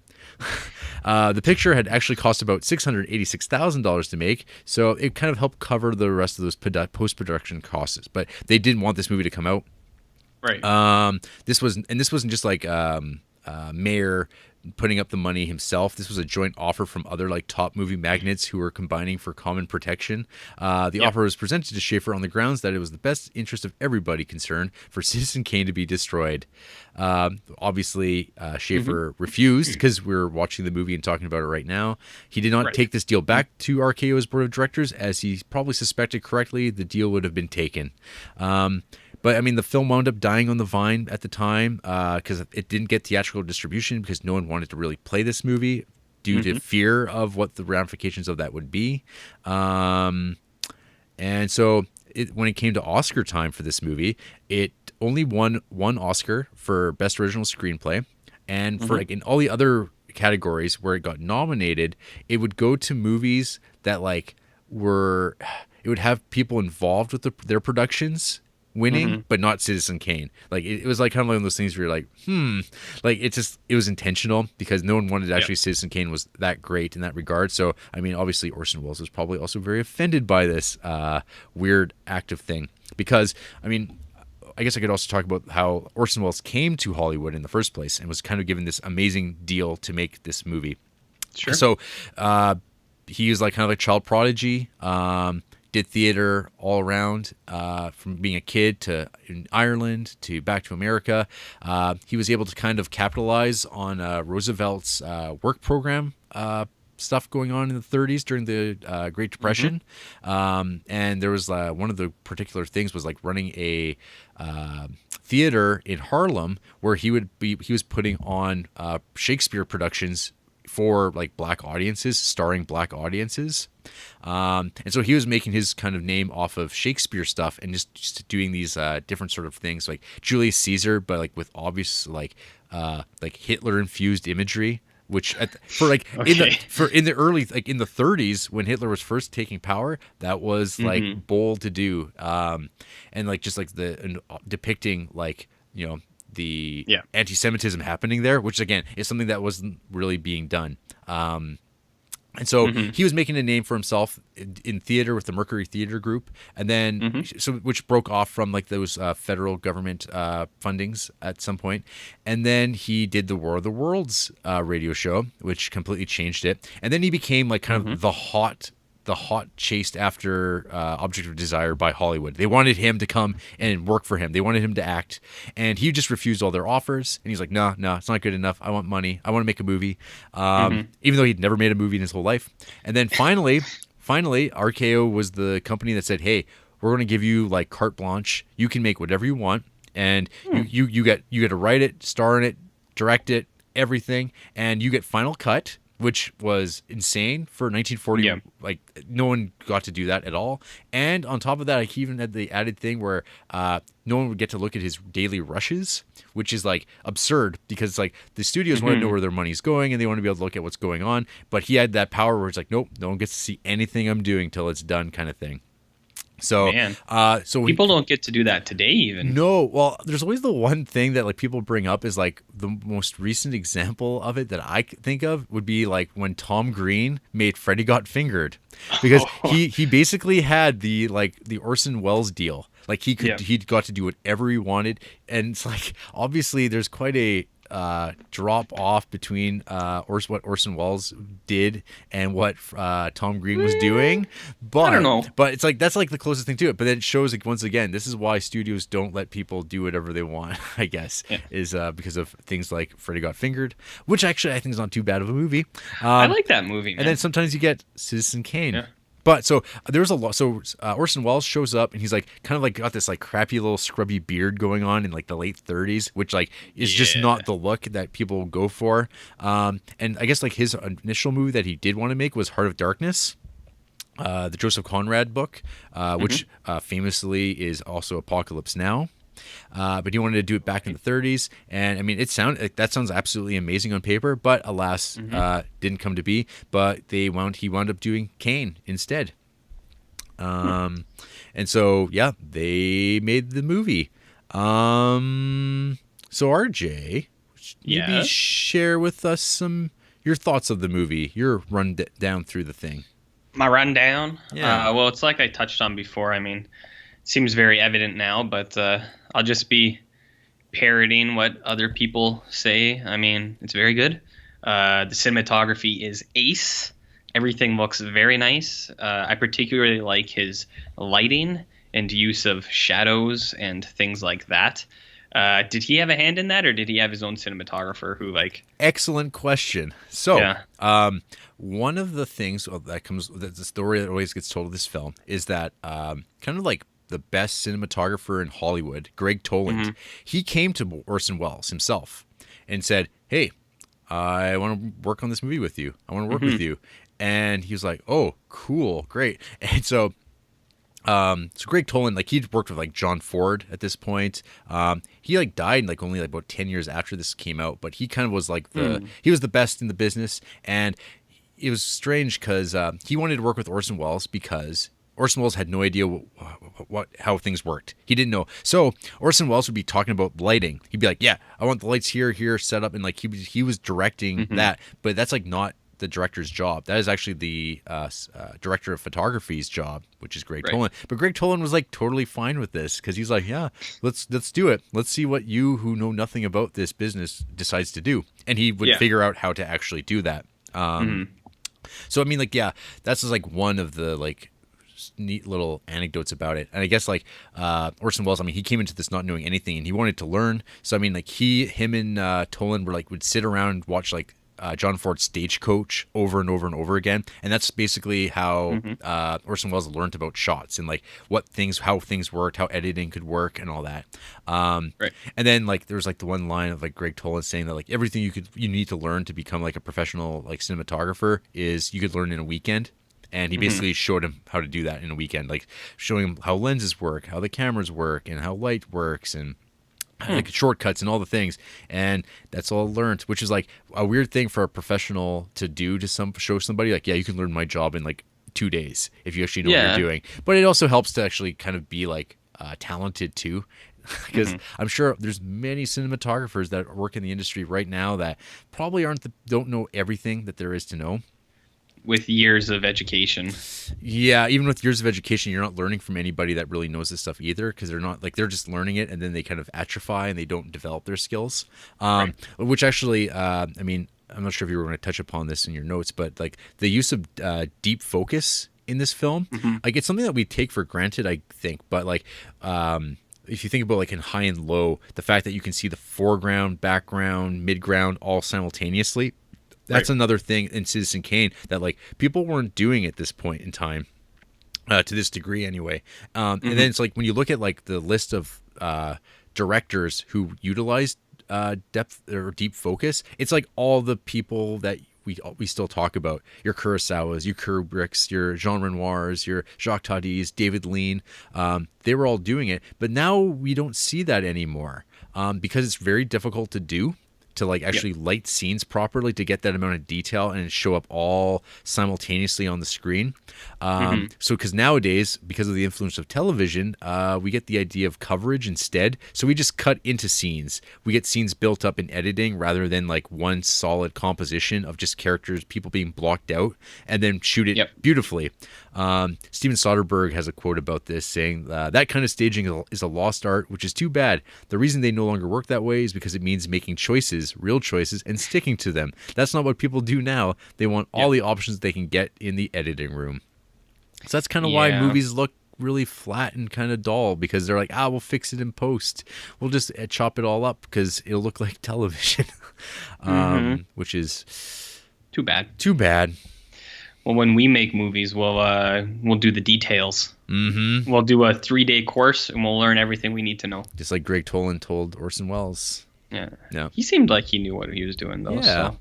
The picture had actually cost about $686,000 to make, so it kind of helped cover the rest of those post-production costs. But they didn't want this movie to come out. Right. This wasn't just like Mayer putting up the money himself. This was a joint offer from other like top movie magnates who were combining for common protection. The offer was presented to Schaefer on the grounds that it was the best interest of everybody concerned for Citizen Kane to be destroyed. Obviously, Schaefer refused, because we're watching the movie and talking about it right now. He did not take this deal back to RKO's board of directors, as he probably suspected correctly the deal would have been taken. But I mean, the film wound up dying on the vine at the time because it didn't get theatrical distribution, because no one wanted to really play this movie due to fear of what the ramifications of that would be. And so when it came to Oscar time for this movie, it only won one Oscar for Best Original Screenplay. And for like in all the other categories where it got nominated, it would go to movies that like it would have people involved with their productions winning, but not Citizen Kane. Like it was like kind of one of those things where you're like, like it was intentional, because no one wanted to actually Citizen Kane was that great in that regard. So I mean, obviously Orson Welles was probably also very offended by this weird active thing, because I mean, I guess I could also talk about how Orson Welles came to Hollywood in the first place and was kind of given this amazing deal to make this movie. Sure. So he was like kind of like child prodigy. Did theater all around, from being a kid to in Ireland to back to America. He was able to kind of capitalize on Roosevelt's work program stuff going on in the 30s during the Great Depression. And there was one of the particular things was like running a theater in Harlem where he was putting on Shakespeare productions for like black audiences, starring black audiences. And so he was making his kind of name off of Shakespeare stuff and just doing these different sort of things like Julius Caesar, but like with obvious like Hitler infused imagery, which in the early, like in the 30s when Hitler was first taking power, that was like bold to do. And like just like the depicting like, you know, the anti-Semitism happening there, which again is something that wasn't really being done. And so he was making a name for himself in theater with the Mercury Theater Group, and then which broke off from like those federal government fundings at some point. And then he did the War of the Worlds radio show, which completely changed it. And then he became like kind of the hot the hot chased after object of desire by Hollywood. They wanted him to come and work for him. They wanted him to act, and he just refused all their offers. And he's like, no, it's not good enough. I want money. I want to make a movie. Even though he'd never made a movie in his whole life. And then finally, RKO was the company that said, hey, we're going to give you like carte blanche. You can make whatever you want, and you get to write it, star in it, direct it, everything, and you get final cut, which was insane for 1940. Yeah. Like, no one got to do that at all. And on top of that, he even had the added thing where no one would get to look at his daily rushes, which is like absurd because like the studios want to know where their money's going and they want to be able to look at what's going on. But he had that power where it's like, nope, no one gets to see anything I'm doing till it's done, kind of thing. So, so people don't get to do that today, even. No, well, there's always the one thing that like people bring up is like the most recent example of it that I think of would be like when Tom Green made Freddy Got Fingered, because he basically had the Orson Welles deal. Like he got to do whatever he wanted, and it's like obviously there's quite a drop off between what Orson Welles did and what Tom Green was doing, but I don't know. But it's like that's like the closest thing to it. But then it shows like once again, this is why studios don't let people do whatever they want. I guess is because of things like Freddy Got Fingered, which actually I think is not too bad of a movie. I like that movie, man. And then sometimes you get Citizen Kane. Yeah. But so there's a lot. So Orson Welles shows up and he's like kind of like got this like crappy little scrubby beard going on in like the late 30s, which like is just not the look that people go for. And I guess like his initial movie that he did want to make was Heart of Darkness, the Joseph Conrad book, which famously is also Apocalypse Now. But he wanted to do it back in the 30s, and I mean, that sounds absolutely amazing on paper, but alas, didn't come to be. But he wound up doing Kane instead, and so yeah, they made the movie. So RJ, maybe share with us your thoughts of the movie, your run down through the thing. My rundown. Yeah. Well, it's like I touched on before. I mean, it seems very evident now, but I'll just be parroting what other people say. I mean, it's very good. The cinematography is ace. Everything looks very nice. I particularly like his lighting and use of shadows and things like that. Did he have a hand in that, or did he have his own cinematographer who like? Excellent question. So, one of the things the story that always gets told of this film is that kind of like the best cinematographer in Hollywood, Greg Toland, he came to Orson Welles himself and said, hey, I want to work on this movie with you. I want to work with you. And he was like, oh, cool, great. And so Greg Toland, like he'd worked with like John Ford at this point. He like died like only like about 10 years after this came out, but he kind of was like he was the best in the business. And it was strange because he wanted to work with Orson Welles because Orson Welles had no idea how things worked. He didn't know. So Orson Welles would be talking about lighting. He'd be like, yeah, I want the lights here, set up. And like he was directing that. But that's like not the director's job. That is actually the director of photography's job, which is Greg Toland. But Greg Toland was like totally fine with this because he's like, yeah, let's do it. Let's see what you who know nothing about this business decides to do. And he would figure out how to actually do that. So I mean, like, yeah, that's just like one of the like neat little anecdotes about it. And I guess like Orson Welles, I mean, he came into this not knowing anything and he wanted to learn. So I mean, like him and Toland were like would sit around and watch like John Ford's Stagecoach over and over and over again, and that's basically how Orson Welles learned about shots and like how things worked, how editing could work, and all that. And then like there's like the one line of like Greg Toland saying that like everything you need to learn to become like a professional like cinematographer is you could learn in a weekend. And he basically showed him how to do that in a weekend, like showing him how lenses work, how the cameras work, and how light works, and like shortcuts and all the things. And that's all learned, which is like a weird thing for a professional to do to show somebody like, yeah, you can learn my job in like 2 days if you actually know what you're doing. But it also helps to actually kind of be like talented too. Because I'm sure there's many cinematographers that work in the industry right now that probably don't know everything that there is to know. With years of education. Yeah, even with years of education, you're not learning from anybody that really knows this stuff either, because they're just learning it and then they kind of atrophy and they don't develop their skills. Which actually, I mean, I'm not sure if you were going to touch upon this in your notes, but like the use of deep focus in this film. Like it's something that we take for granted, I think, but like if you think about like in high and low, the fact that you can see the foreground, background, midground all simultaneously, that's another thing in Citizen Kane that like people weren't doing at this point in time, to this degree anyway. And then it's like when you look at like the list of directors who utilized depth or deep focus, it's like all the people that we still talk about, your Kurosawas, your Kubricks, your Jean Renoirs, your Jacques Tati's, David Lean. They were all doing it, but now we don't see that anymore because it's very difficult to do, to like actually light scenes properly to get that amount of detail and show up all simultaneously on the screen. So because nowadays, because of the influence of television, we get the idea of coverage instead. So we just cut into scenes. We get scenes built up in editing rather than like one solid composition of just characters, people being blocked out, and then shoot it beautifully. Steven Soderbergh has a quote about this saying, that kind of staging is a lost art, which is too bad. The reason they no longer work that way is because it means making choices, real choices, and sticking to them. That's not what people do now. They want all the options they can get in the editing room. So that's kind of why movies look really flat and kind of dull, because they're like, we'll fix it in post. We'll just chop it all up because it'll look like television, which is too bad. Too bad. Well, when we make movies, we'll do the details. We'll do a 3-day course, and we'll learn everything we need to know. Just like Greg Toland told Orson Welles. Yeah. He seemed like he knew what he was doing, though. Yeah. So.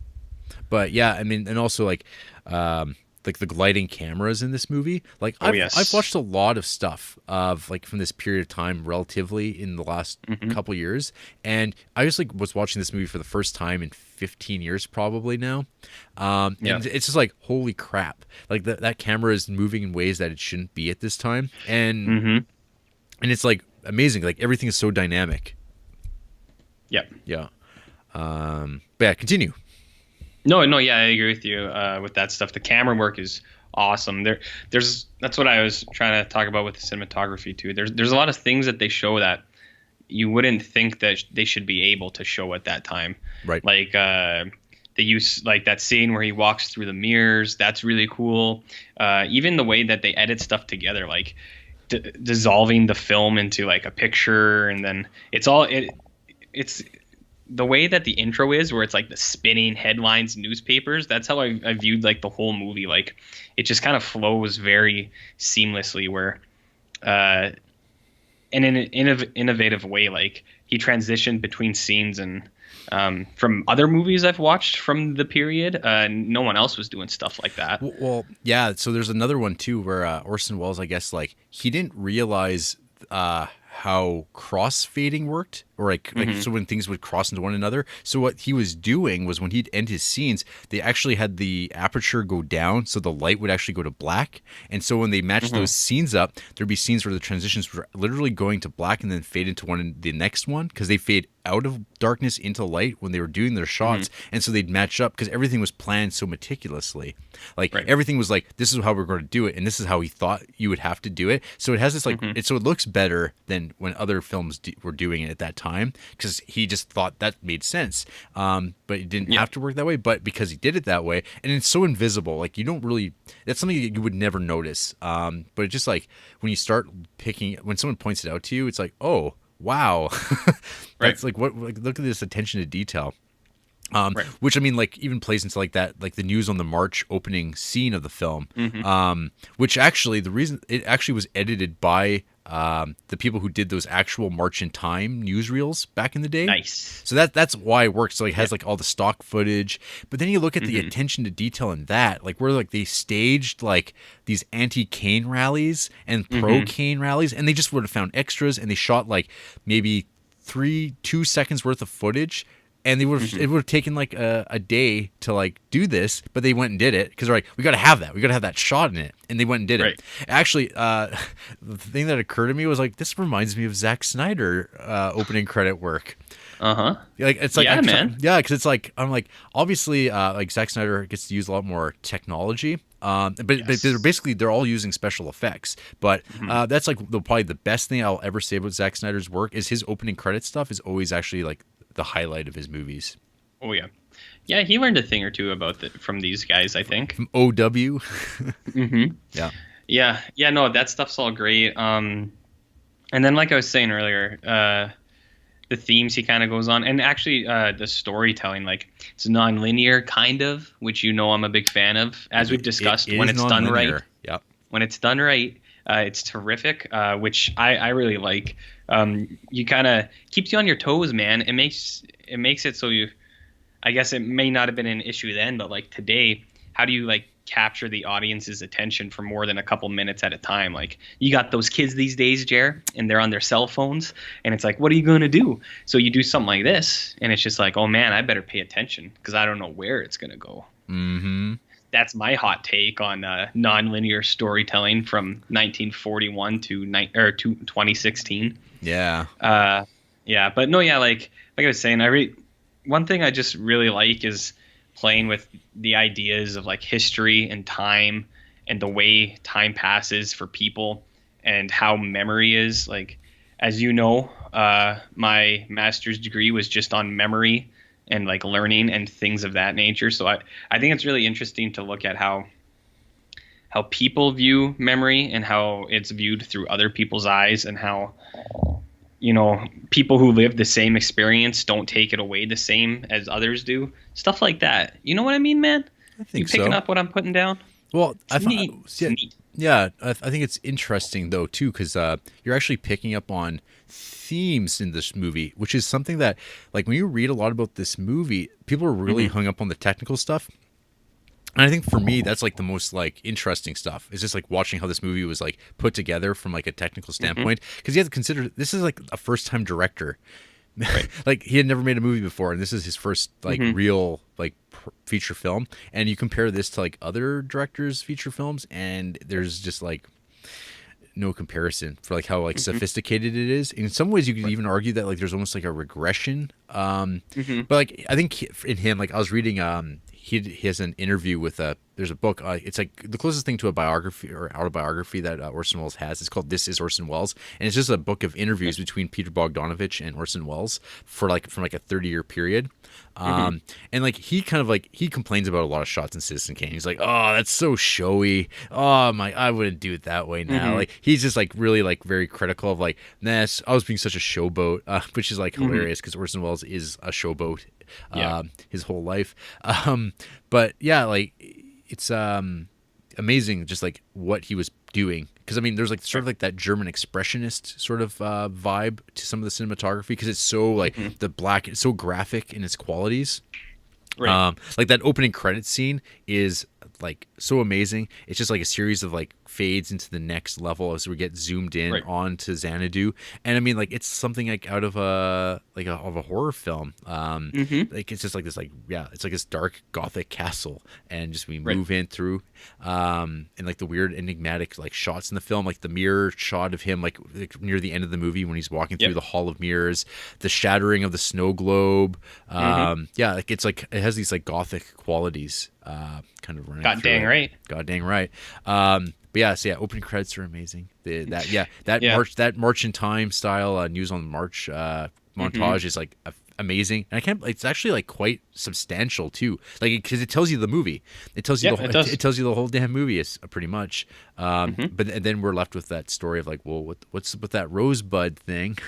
But yeah, I mean, and also like the gliding cameras in this movie. Like I've watched a lot of stuff of like from this period of time relatively in the last couple years, and I just like was watching this movie for the first time in 15 years probably now. And it's just like, holy crap. Like that camera is moving in ways that it shouldn't be at this time. And and it's like amazing. Like everything is so dynamic. Yeah. But yeah, continue. No, yeah, I agree with you with that stuff. The camera work is awesome. That's what I was trying to talk about with the cinematography too. There's a lot of things that they show that you wouldn't think that they should be able to show at that time. Right. Like the use, like that scene where he walks through the mirrors. That's really cool. Even the way that they edit stuff together, like dissolving the film into like a picture, and then it's the way that the intro is, where it's like the spinning headlines, newspapers. That's how I viewed like the whole movie. Like it just kind of flows very seamlessly, where in an innovative way, like he transitioned between scenes, and from other movies I've watched from the period, no one else was doing stuff like that. Well, yeah. So there's another one too, where Orson Welles, I guess, like he didn't realize how cross-fading worked, or like so when things would cross into one another. So what he was doing was when he'd end his scenes, they actually had the aperture go down, so the light would actually go to black. And so when they matched those scenes up, there'd be scenes where the transitions were literally going to black and then fade into the next one, because they fade out of darkness into light when they were doing their shots. And so they'd match up because everything was planned so meticulously. Like everything was like, this is how we're going to do it, and this is how we thought you would have to do it. So it has this like so it looks better than when other films were doing it at that time, because he just thought that made sense. But it didn't have to work that way, but because he did it that way, and it's so invisible, like you don't really, that's something that you would never notice. But it's just like when you start when someone points it out to you, it's like, oh wow. That's like, what, like, look at this attention to detail. Which I mean, like, even plays into like that, like the News on the March opening scene of the film, which actually the reason it actually was edited by the people who did those actual March in Time newsreels back in the day. Nice. So that's why it works. So it has like all the stock footage, but then you look at the attention to detail in that, like where like they staged like these anti-Kane rallies and pro-Kane rallies, and they just would have found extras, and they shot like maybe 2 seconds worth of footage. And they would have, it would have taken like a day to like do this, but they went and did it because they're like, we got to have that. We got to have that shot in it. And they went and did it. Actually, the thing that occurred to me was like, this reminds me of Zack Snyder opening credit work. Like it's like, yeah, man. Yeah, because it's like, I'm like, obviously, like Zack Snyder gets to use a lot more technology. But they're all using special effects. But that's like probably the best thing I'll ever say about Zack Snyder's work is his opening credit stuff is always actually like the highlight of his movies. Oh yeah, he learned a thing or two about from these guys, I think. From OW. Yeah, Yeah, no, that stuff's all great. And then like I was saying earlier, the themes he kind of goes on, and actually the storytelling, like it's non-linear kind of, which I'm a big fan of, as we've discussed. When it's done right, yep. When it's done right, it's terrific, which I really like. You kind of keeps you on your toes, man. It makes it so I guess it may not have been an issue then, but like today, how do you like capture the audience's attention for more than a couple minutes at a time? Like you got those kids these days, Jer, and they're on their cell phones, and it's like, what are you going to do? So you do something like this, and it's just like, oh man, I better pay attention because I don't know where it's going to go. Mm-hmm. That's my hot take on nonlinear storytelling from 1941 to 2016. Yeah. Yeah, but no, yeah, like I was saying, one thing I just really like is playing with the ideas of like history and time and the way time passes for people and how memory is. Like, as you know, my master's degree was just on memory and like learning and things of that nature. So I think it's really interesting to look at how people view memory and how it's viewed through other people's eyes, and how people who live the same experience don't take it away the same as others do. Stuff like that. You know what I mean, man? I think you picking up what I'm putting down? Well, I think it's interesting though too, because you're actually picking up on themes in this movie, which is something that, like, when you read a lot about this movie, people are really hung up on the technical stuff. And I think for me, that's like the most like interesting stuff. It's just like watching how this movie was like put together from like a technical standpoint, because you have to consider this is like a first-time director. Right. Like he had never made a movie before, and this is his first like real like feature film. And you compare this to like other directors' feature films, and there's just like no comparison for like how like sophisticated it is. In some ways, you could even argue that like there's almost like a regression. But like I think in him, like I was reading, he has an interview with there's a book. It's like the closest thing to a biography or autobiography that Orson Welles has. It's called This Is Orson Welles, and it's just a book of interviews between Peter Bogdanovich and Orson Welles from like a 30-year period. And like he kind of like he complains about a lot of shots in Citizen Kane. He's like, oh, that's so showy. Oh my, I wouldn't do it that way now. Like he's just like really like very critical of like, I was being such a showboat, which is like hilarious because Orson Welles is a showboat his whole life. But yeah, like it's amazing just like what he was doing, because I mean there's like sort of like that German expressionist sort of vibe to some of the cinematography, because it's so like the black, it's so graphic in its qualities. Right. Like that opening credit scene is like so amazing. It's just like a series of like fades into the next level as we get zoomed in onto Xanadu, and I mean like it's something like out of a horror film. Like it's just like this it's like this dark gothic castle, and just we move in through, and like the weird enigmatic like shots in the film, like the mirror shot of him like near the end of the movie when he's walking through the Hall of Mirrors, the shattering of the snow globe. Like it's like it has these like gothic qualities kind of running. God dang right. But yeah, so opening credits are amazing. That March in Time style News on March montage is like amazing, and it's actually like quite substantial too, like because it tells you the movie, it tells you it tells you the whole damn movie is pretty much. But then we're left with that story of like, well, what's with that rosebud thing?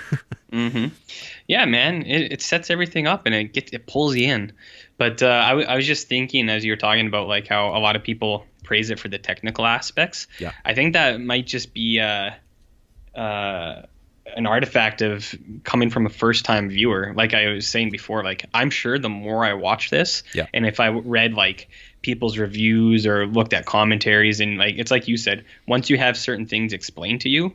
Yeah, man, it sets everything up and it pulls you in. But I was just thinking as you were talking about like how a lot of people praise it for the technical aspects. Yeah, I think that might just be an artifact of coming from a first-time viewer. Like I was saying before, like I'm sure the more I watch this, and if I read like people's reviews or looked at commentaries, and like it's like you said, once you have certain things explained to you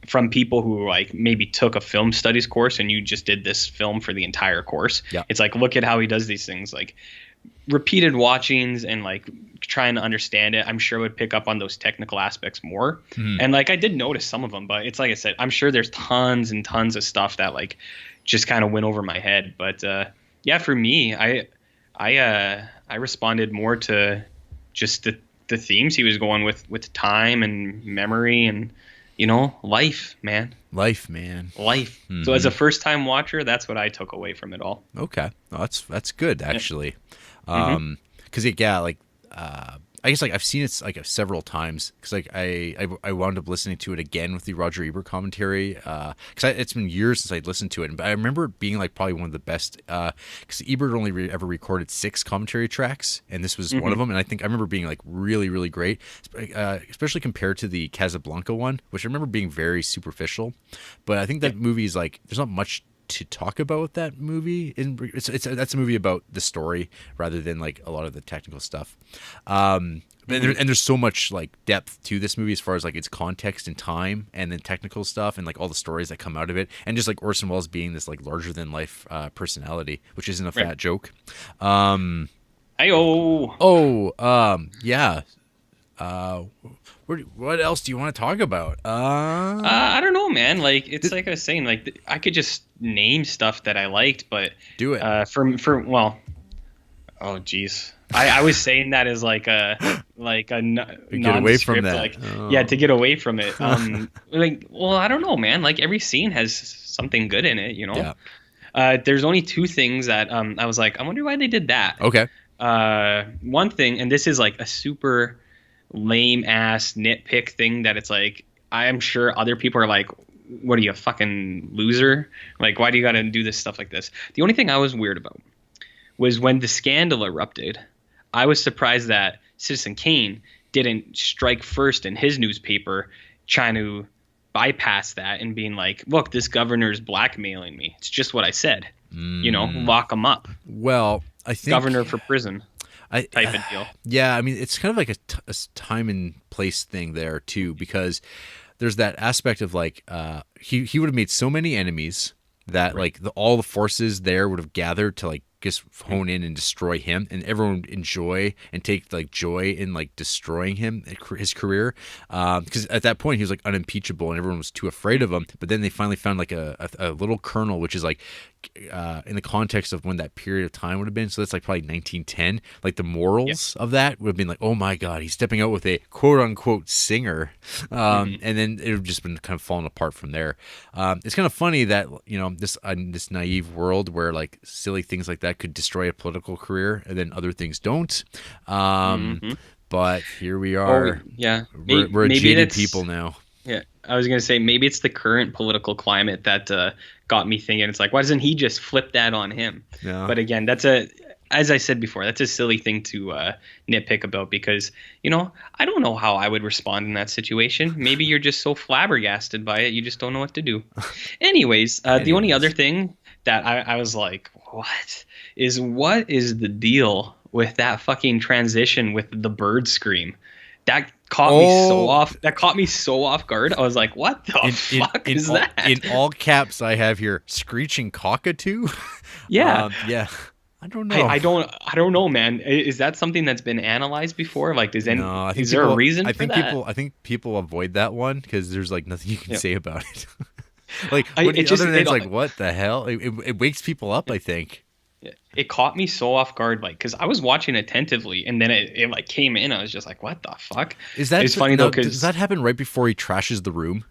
from people who like maybe took a film studies course and you just did this film for the entire course, it's like, look at how he does these things, like repeated watchings and like trying to understand it. I'm sure would pick up on those technical aspects more. And like I did notice some of them, but it's like I said, I'm sure there's tons and tons of stuff that like just kind of went over my head. But yeah, for me, I responded more to just the themes he was going with time and memory and life, man. So as a first time watcher, that's what I took away from it all. Okay, well, that's good actually. Because I guess like I've seen it like several times because like I wound up listening to it again with the Roger Ebert commentary because it's been years since I'd listened to it, but I remember it being like probably one of the best because Ebert only ever recorded 6 commentary tracks, and this was one of them, and I think I remember being like really really great, especially compared to the Casablanca one, which I remember being very superficial, but I think that movie is like there's not much to talk about with that movie. That's a movie about the story rather than like a lot of the technical stuff. And there's so much like depth to this movie as far as like its context and time and then technical stuff and like all the stories that come out of it, and just like Orson Welles being this like larger than life personality, which isn't a fat joke. Yeah. What else do you want to talk about? I don't know, man. Like it's like I was saying, like I could just name stuff that I liked, but do it. Oh geez, I was saying that as like a get away from that. Like, yeah, to get away from it. Like, well, I don't know, man. Like every scene has something good in it, you know. Yeah. There's only 2 things that I was like, I wonder why they did that. Okay. One thing, and this is like a super lame ass nitpick thing that it's like I'm sure other people are like, what are you, a fucking loser? Like, why do you gotta do this stuff like this? The only thing I was weird about was when the scandal erupted, I was surprised that Citizen Kane didn't strike first in his newspaper trying to bypass that and being like, look, this governor's blackmailing me. It's just what I said. You know, lock him up. Well, I think governor for prison. Type of deal. Yeah, I mean, it's kind of like a time and place thing there too, because there's that aspect of like he would have made so many enemies that like all the forces there would have gathered to like just hone in and destroy him, and everyone would enjoy and take like joy in like destroying him, his career, because at that point he was like unimpeachable and everyone was too afraid of him. But then they finally found like a little kernel, which is like in the context of when that period of time would have been, so that's like probably 1910, like the morals of that would have been like, oh my god, he's stepping out with a quote unquote singer, and then it would have just been kind of falling apart from there. It's kind of funny that, you know, this naive world where like silly things like that could destroy a political career and then other things don't, but here we are. We're a jaded people now. Yeah, I was gonna say maybe it's the current political climate that got me thinking. It's like, why doesn't he just flip that on him? Yeah. But again, as I said before, that's a silly thing to nitpick about, because, you know, I don't know how I would respond in that situation. Maybe you're just so flabbergasted by it, you just don't know what to do. Anyways, the only other thing that I was like, what is the deal with that fucking transition with the bird scream? That caught me so off guard. I was like, what the fuck is that? In all caps I have here, screeching cockatoo. Yeah. Yeah. I don't know. I don't know, man. Is that something that's been analyzed before? Like, is there a reason for that? I think people avoid that one because there's like nothing you can say about it. Like, what the hell? It wakes people up, I think. It caught me so off guard, like, because I was watching attentively, and then it like came in. I was just like, "What the fuck?" It's funny though, because does that happen right before he trashes the room?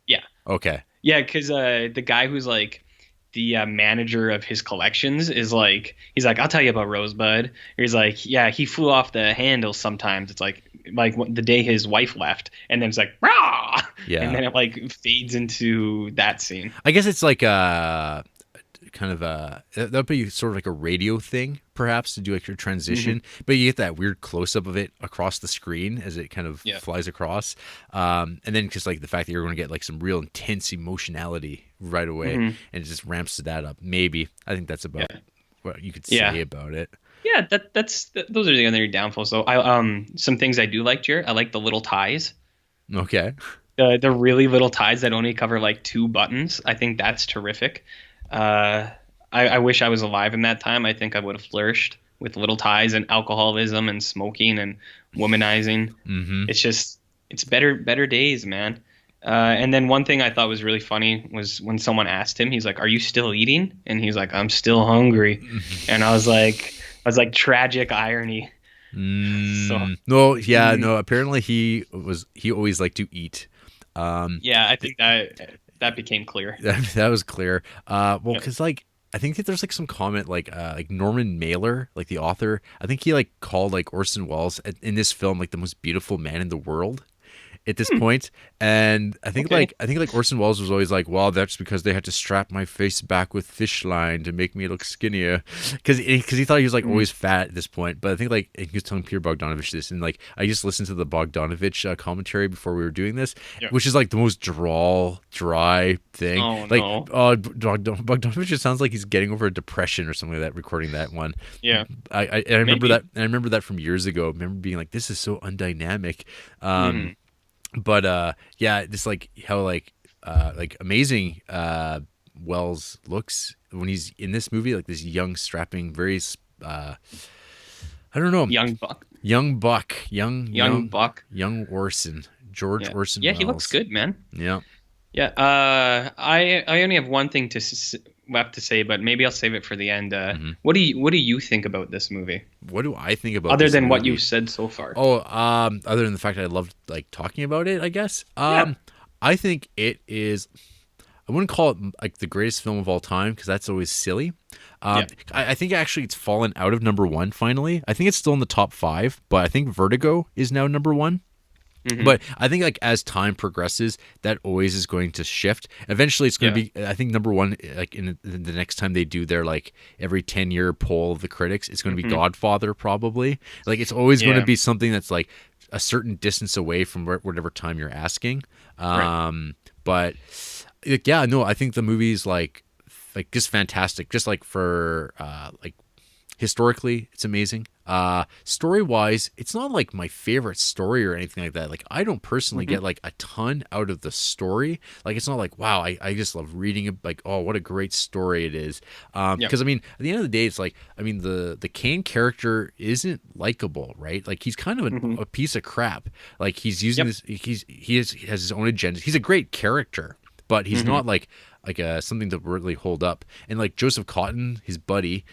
Yeah. Okay. Yeah, because the guy who's like the manager of his collections is like, he's like, "I'll tell you about Rosebud." Or he's like, "Yeah, he flew off the handle sometimes." It's like the day his wife left, and then it's like, "Rah!" Yeah. And then it like fades into that scene. I guess it's like kind of that'd be sort of like a radio thing, perhaps, to do like your transition, but you get that weird close-up of it across the screen as it kind of flies across, and then just like the fact that you're going to get like some real intense emotionality right away, and it just ramps that up. Maybe I think that's about what you could say about it. Yeah, those are the other downfalls. So some things I do like, Jarrett. I like the little ties. Okay. The really little ties that only cover like 2 buttons. I think that's terrific. I wish I was alive in that time. I think I would have flourished with little ties and alcoholism and smoking and womanizing. It's better days, man. And then one thing I thought was really funny was when someone asked him, he's like, "Are you still eating?" And he's like, "I'm still hungry." And I was like, tragic irony. No, apparently he always liked to eat. I think that became clear. That was clear. Because like I think that there's like some comment like Norman Mailer, like the author. I think he like called like Orson Welles in this film like the most beautiful man in the world at this point. And I think like Orson Welles was always like, well, that's because they had to strap my face back with fish line to make me look skinnier, because he thought he was like always fat at this point. But I think like he was telling Peter Bogdanovich this, and like I just listened to the Bogdanovich commentary before we were doing this, which is like the most dry thing. Bogdanovich, it sounds like he's getting over a depression or something like that recording that one. I remember that. And I remember that from years ago. I remember being like, this is so undynamic. But yeah, just like how like amazing Wells looks when he's in this movie, like this young, strapping, very I don't know, young Orson, George Orson Welles. He looks good, man. Yeah. I only have one thing left to say, but maybe I'll save it for the end. What do you think about this movie? What do I think about other this than movie? what you've said so far? Other than the fact that I loved like talking about it, I guess. I think it is. I wouldn't call it like the greatest film of all time, because that's always silly. I think actually it's fallen out of number one finally. I think it's still in the top 5, but I think Vertigo is now number 1. But I think like as time progresses, that always is going to shift. Eventually, it's going to be, I think, number 1. Like in the next time they do their like every 10-year poll of the critics, it's going to be Godfather probably. Like it's always going to be something that's like a certain distance away from whatever time you're asking. But yeah, no, I think the movie's like just fantastic. Just like for like historically, it's amazing. Story wise, it's not like my favorite story or anything like that. Like I don't personally get like a ton out of the story. Like it's not like, wow, I just love reading it. Like, oh, what a great story it is. Because I mean, at the end of the day, it's like, I mean, the Kane character isn't likable, right? Like he's kind of a piece of crap. Like he's using this. He has his own agenda. He's a great character, but he's not like something to really hold up. And like Joseph Cotton, his buddy,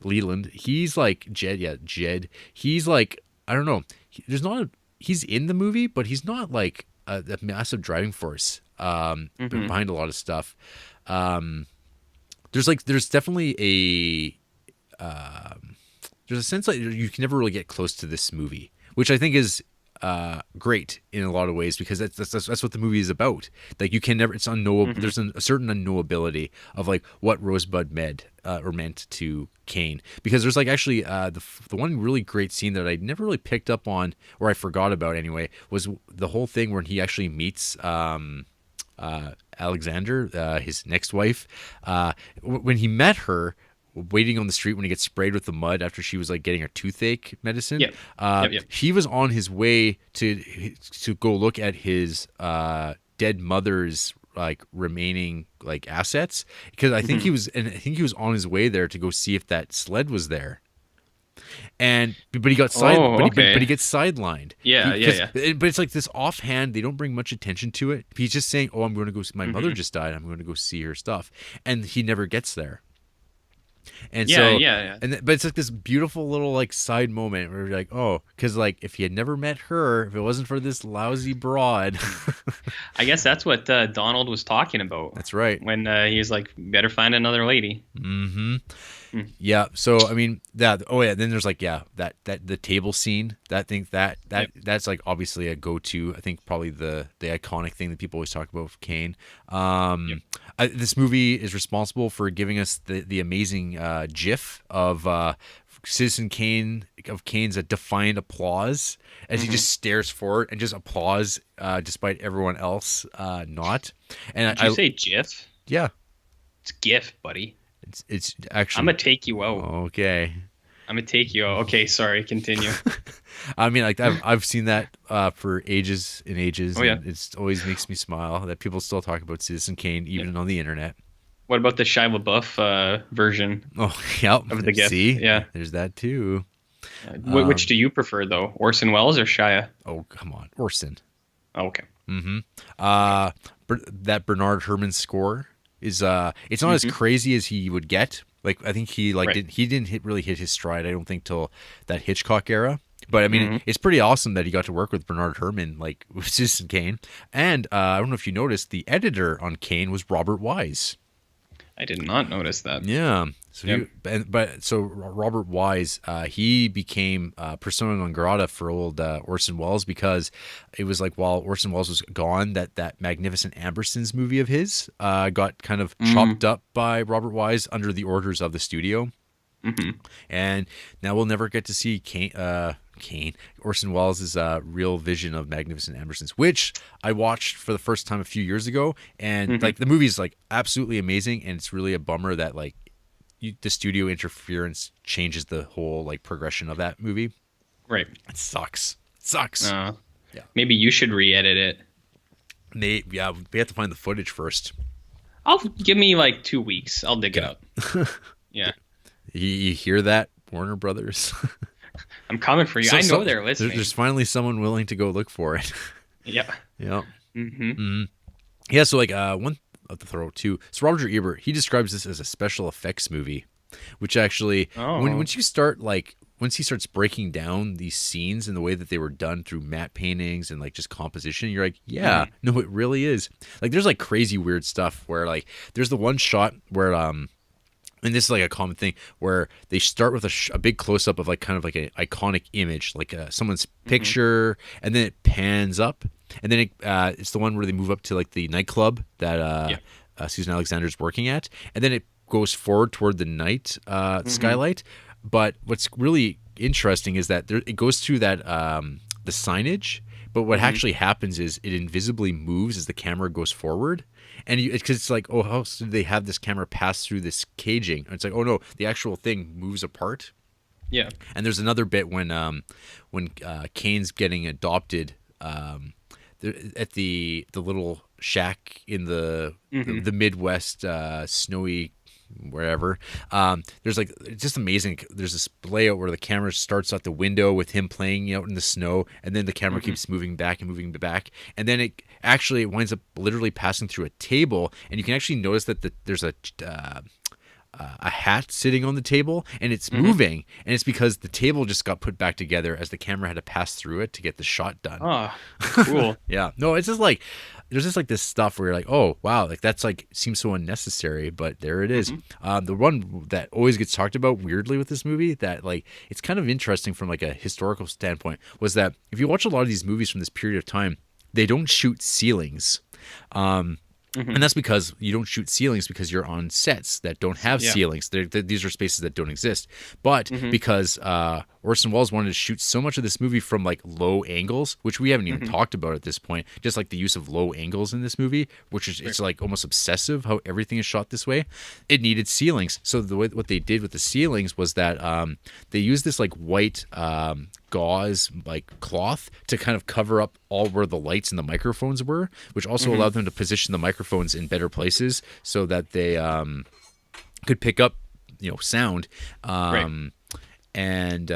Leland, he's like Jed. He's like, I don't know. He's in the movie, but he's not like a massive driving force behind a lot of stuff. There's definitely there's a sense that you can never really get close to this movie, which I think is great in a lot of ways, because that's what the movie is about. Like you can never, it's unknowable. There's a certain unknowability of like what Rosebud meant to Kane, because there's like actually the one really great scene that I never really picked up on, or I forgot about anyway, was the whole thing when he actually meets Alexander, his next wife. When he met her waiting on the street when he gets sprayed with the mud after she was like getting her toothache medicine. He was on his way to go look at his dead mother's like remaining like assets, because I think he was on his way there to go see if that sled was there. But he got but he gets sidelined. But it's like this offhand, they don't bring much attention to it. He's just saying, "Oh, I'm going to go. My mother just died. I'm going to go see her stuff," and he never gets there. And but it's like this beautiful little like side moment where you're like, oh, because like if he had never met her, if it wasn't for this lousy broad. I guess that's what Donald was talking about. That's right. When he was like, better find another lady. Yeah. So I mean that. Oh yeah. Then there's like that the table scene. That's like obviously a go-to. I think probably the iconic thing that people always talk about with Kane. This movie is responsible for giving us the amazing GIF of Citizen Kane, of Kane's defiant applause as he just stares forward and just applause despite everyone else not. And Did you say GIF? Yeah, it's GIF, buddy. It's actually. I'm gonna take you out. Okay. I'm gonna take you out. Okay, sorry. Continue. I mean, like I've seen that for ages and ages. Oh yeah. And it always makes me smile that people still talk about Citizen Kane even on the internet. What about the Shia LaBeouf version? Oh yeah, of the GIF. See, yeah, there's that too. Which do you prefer though, Orson Welles or Shia? Oh come on, Orson. Oh, okay. That Bernard Herrmann score is it's not as crazy as he would get. Like I think he didn't really hit his stride, I don't think, till that Hitchcock era. But I mean, it's pretty awesome that he got to work with Bernard Herrmann, like with Citizen Kane. And I don't know if you noticed, the editor on Kane was Robert Wise. I did not notice that. Yeah. So Yep. so Robert Wise, he became persona non grata for old Orson Welles, because it was like while Orson Welles was gone, that Magnificent Ambersons movie of his got kind of chopped up by Robert Wise under the orders of the studio. And now we'll never get to see Orson Welles' real vision of Magnificent Ambersons, which I watched for the first time a few years ago, and like the movie's like absolutely amazing, and it's really a bummer that like the studio interference changes the whole like progression of that movie. Right. It sucks. Yeah. Maybe you should re-edit it. We have to find the footage first. I'll give me like 2 weeks. I'll dig it up. Yeah. You hear that, Warner Brothers? I'm coming for you. I know they're listening. There's finally someone willing to go look for it. Yeah. Yeah. Yeah. So like one to throw too. So Roger Ebert, he describes this as a special effects movie, which actually once he starts breaking down these scenes and the way that they were done through matte paintings and like just composition, you're like, no, it really is. Like there's like crazy weird stuff where like there's the one shot where and this is like a common thing where they start with a big close up of like kind of like an iconic image, like someone's picture, and then it pans up, and then it's the one where they move up to like the nightclub that Susan Alexander's working at, and then it goes forward toward the night skylight. But what's really interesting is that it goes through that the signage, but what actually happens is it invisibly moves as the camera goes forward. And because it's like, oh, how did they have this camera pass through this caging? And it's like, oh no, the actual thing moves apart. Yeah. And there's another bit when Kane's getting adopted at the little shack in the Midwest snowy wherever. There's like, it's just amazing. There's this layout where the camera starts at the window with him playing out in the snow, and then the camera keeps moving back, and then it actually winds up literally passing through a table, and you can actually notice that there's a hat sitting on the table, and it's moving, and it's because the table just got put back together as the camera had to pass through it to get the shot done. Oh, cool. Yeah. No, it's just like there's just like this stuff where you're like, oh wow, like that's like seems so unnecessary, but there it is. The one that always gets talked about weirdly with this movie that like it's kind of interesting from like a historical standpoint was that if you watch a lot of these movies from this period of time, they don't shoot ceilings. And that's because you don't shoot ceilings because you're on sets that don't have ceilings. These are spaces that don't exist. But because Orson Welles wanted to shoot so much of this movie from like low angles, which we haven't even talked about at this point, just like the use of low angles in this movie, which is it's like almost obsessive how everything is shot this way. It needed ceilings. So what they did with the ceilings was that they used this like white gauze like cloth to kind of cover up all where the lights and the microphones were, which also allowed them to position the microphones in better places so that they could pick up sound. And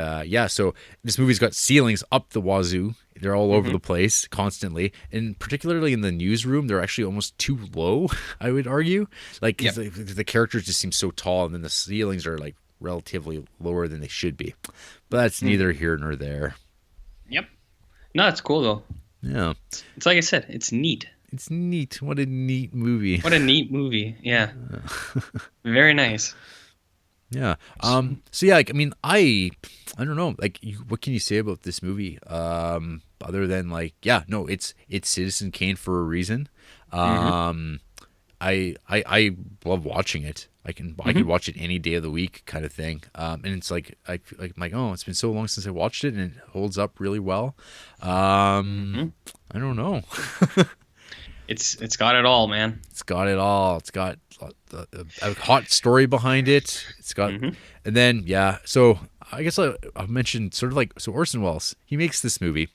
so this movie's got ceilings up the wazoo. They're all over the place constantly, and particularly in the newsroom, they're actually almost too low, I would argue. Like the characters just seem so tall, and then the ceilings are like relatively lower than they should be. But that's neither here nor there. Yep. No, it's cool though. Yeah. It's like I said, it's neat. It's neat. What a neat movie. What a neat movie. Yeah. Very nice. Yeah. So yeah, like, I mean, I don't know. Like, what can you say about this movie? Other than like, yeah, no, it's Citizen Kane for a reason. I love watching it. I could watch it any day of the week, kind of thing. And it's like I'm like, oh, it's been so long since I watched it, and it holds up really well. I don't know. It's got it all, man. It's got it all. It's got a hot story behind it. It's got, and then so I guess I've mentioned sort of like Orson Welles. He makes this movie.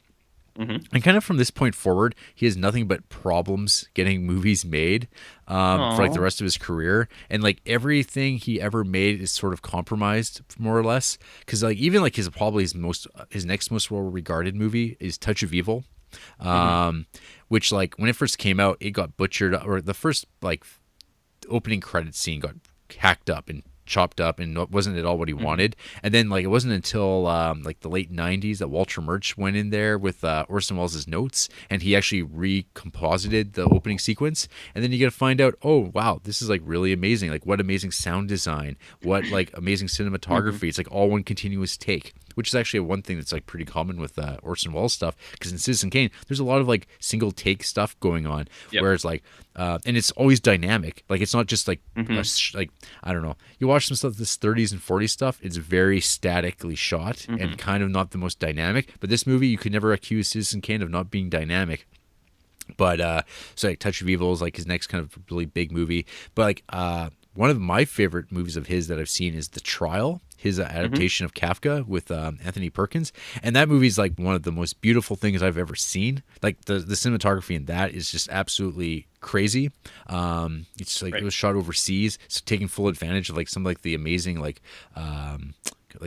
And kind of from this point forward, he has nothing but problems getting movies made for like the rest of his career. And like everything he ever made is sort of compromised more or less. Because like even like his next most well regarded movie is Touch of Evil, which like when it first came out, it got butchered, or the first like opening credit scene got hacked up and chopped up and wasn't at all what he wanted. And then like it wasn't until like the late 90s that Walter Murch went in there with Orson Welles' notes, and he actually recomposited the opening sequence. And then you get to find out, oh wow, this is like really amazing. Like what amazing sound design, what like amazing cinematography. It's like all one continuous take, which is actually one thing that's like pretty common with Orson Welles stuff, because in Citizen Kane there's a lot of like single take stuff going on, whereas like and it's always dynamic. Like it's not just like like I don't know, you watch some stuff, this 30s and 40s stuff, it's very statically shot and kind of not the most dynamic. But this movie, you could never accuse Citizen Kane of not being dynamic. But so like Touch of Evil is like his next kind of really big movie. But like one of my favorite movies of his that I've seen is The Trial, his adaptation of Kafka with Anthony Perkins. And that movie is like one of the most beautiful things I've ever seen. Like the cinematography in that is just absolutely crazy. It's like it was shot overseas, so taking full advantage of like some like the amazing like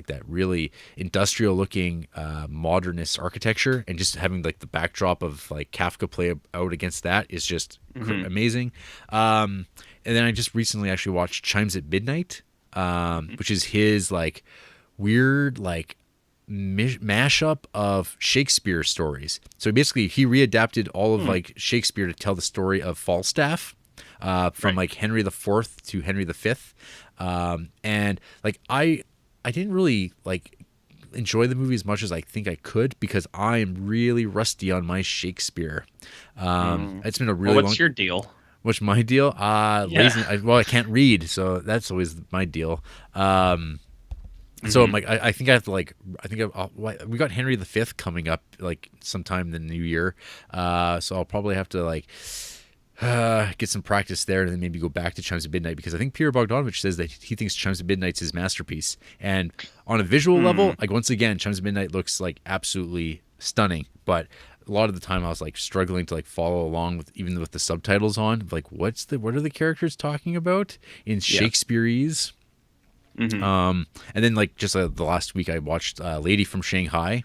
that really industrial looking modernist architecture, and just having like the backdrop of like Kafka play out against that is just amazing. And then I just recently actually watched Chimes at Midnight, which is his like weird like mashup of Shakespeare stories. So basically he readapted all of like Shakespeare to tell the story of Falstaff, from like Henry IV to Henry V. And like I didn't really like enjoy the movie as much as I think I could, because I am really rusty on my Shakespeare. It's been a really what's your deal? What's my deal? Lazy. Well, I can't read, so that's always my deal. So I'm like, I think I have to like, we got Henry V coming up like sometime in the new year. So I'll probably have to like get some practice there, and then maybe go back to Chimes at Midnight, because I think Peter Bogdanovich says that he thinks Chimes at Midnight's his masterpiece. And on a visual level, like once again, Chimes at Midnight looks like absolutely stunning, but a lot of the time I was like struggling to like follow along with even with the subtitles on, like what are the characters talking about in Shakespeareese. And then like just the last week I watched Lady from Shanghai,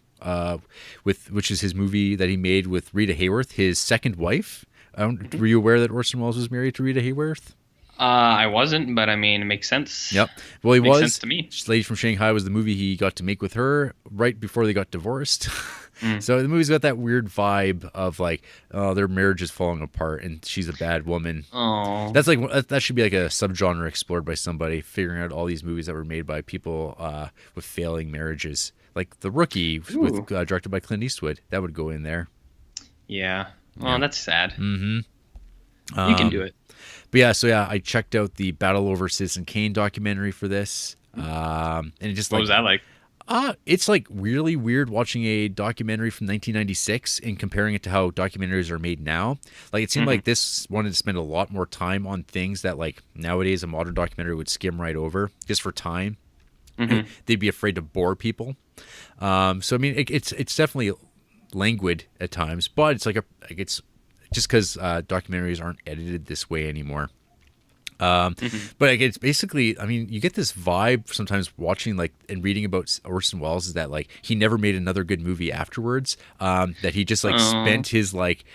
which is his movie that he made with Rita Hayworth, his second wife. Were you aware that Orson Welles was married to Rita Hayworth? I wasn't, but I mean, it makes sense. Yep. Well, he makes was. sense to me. Lady from Shanghai was the movie he got to make with her right before they got divorced. So the movie's got that weird vibe of like, oh, their marriage is falling apart and she's a bad woman. Oh, that's like that should be like a subgenre explored by somebody, figuring out all these movies that were made by people with failing marriages, like The Rookie, with directed by Clint Eastwood. That would go in there. Yeah. Oh, that's sad. You can do it. But yeah, I checked out the Battle Over Citizen Kane documentary for this, and it just what was that like? It's like really weird watching a documentary from 1996 and comparing it to how documentaries are made now. Like it seemed like this wanted to spend a lot more time on things that like nowadays a modern documentary would skim right over just for time. They'd be afraid to bore people. So I mean, it's definitely languid at times, but it's it's just because documentaries aren't edited this way anymore. But like, it's basically, I mean, you get this vibe sometimes watching like and reading about Orson Welles is that like he never made another good movie afterwards. That he just like spent his like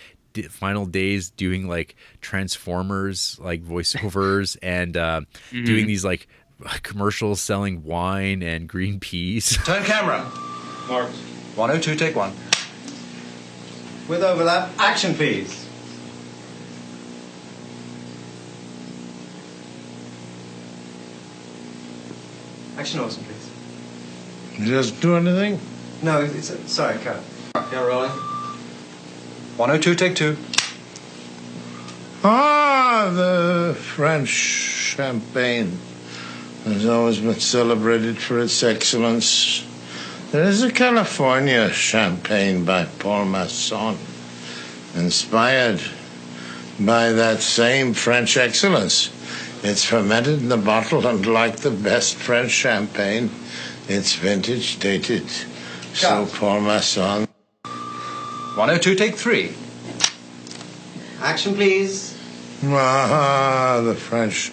final days doing like Transformers like voiceovers and doing these like commercials selling wine and green peas. Turn camera. Mark. 102, take one. With overlap, action please. Action Orson, please. You just do anything? No, it's sorry, cut. Yeah, rolling. 102, take two. The French champagne has always been celebrated for its excellence. There is a California champagne by Paul Masson, inspired by that same French excellence. It's fermented in the bottle, and like the best French champagne, it's vintage dated. So Paul Masson. 102, take three. Action, please. The French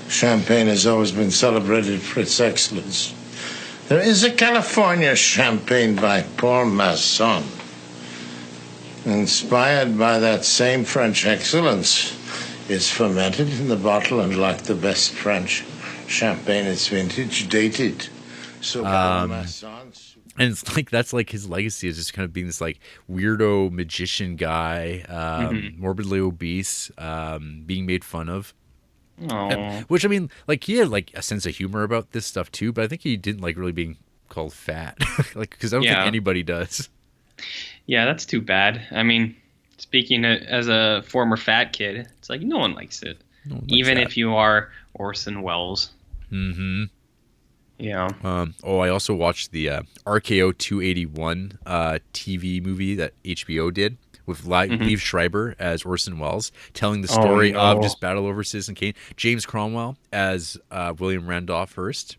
champagne has always been celebrated for its excellence. There is a California champagne by Paul Masson, inspired by that same French excellence. It's fermented in the bottle, and like the best French champagne is vintage dated. So and it's like that's like his legacy is just kind of being this like weirdo magician guy, morbidly obese, being made fun of. Which I mean, like he had like a sense of humor about this stuff too, but I think he didn't like really being called fat, like because I don't think anybody does. Yeah, that's too bad. I mean, speaking as a former fat kid, it's like no one likes it, even if you are Orson Welles. Yeah. I also watched the RKO 281 TV movie that HBO did with Liev Schreiber as Orson Welles, telling the story of just battle over Citizen Kane. James Cromwell as William Randolph Hearst.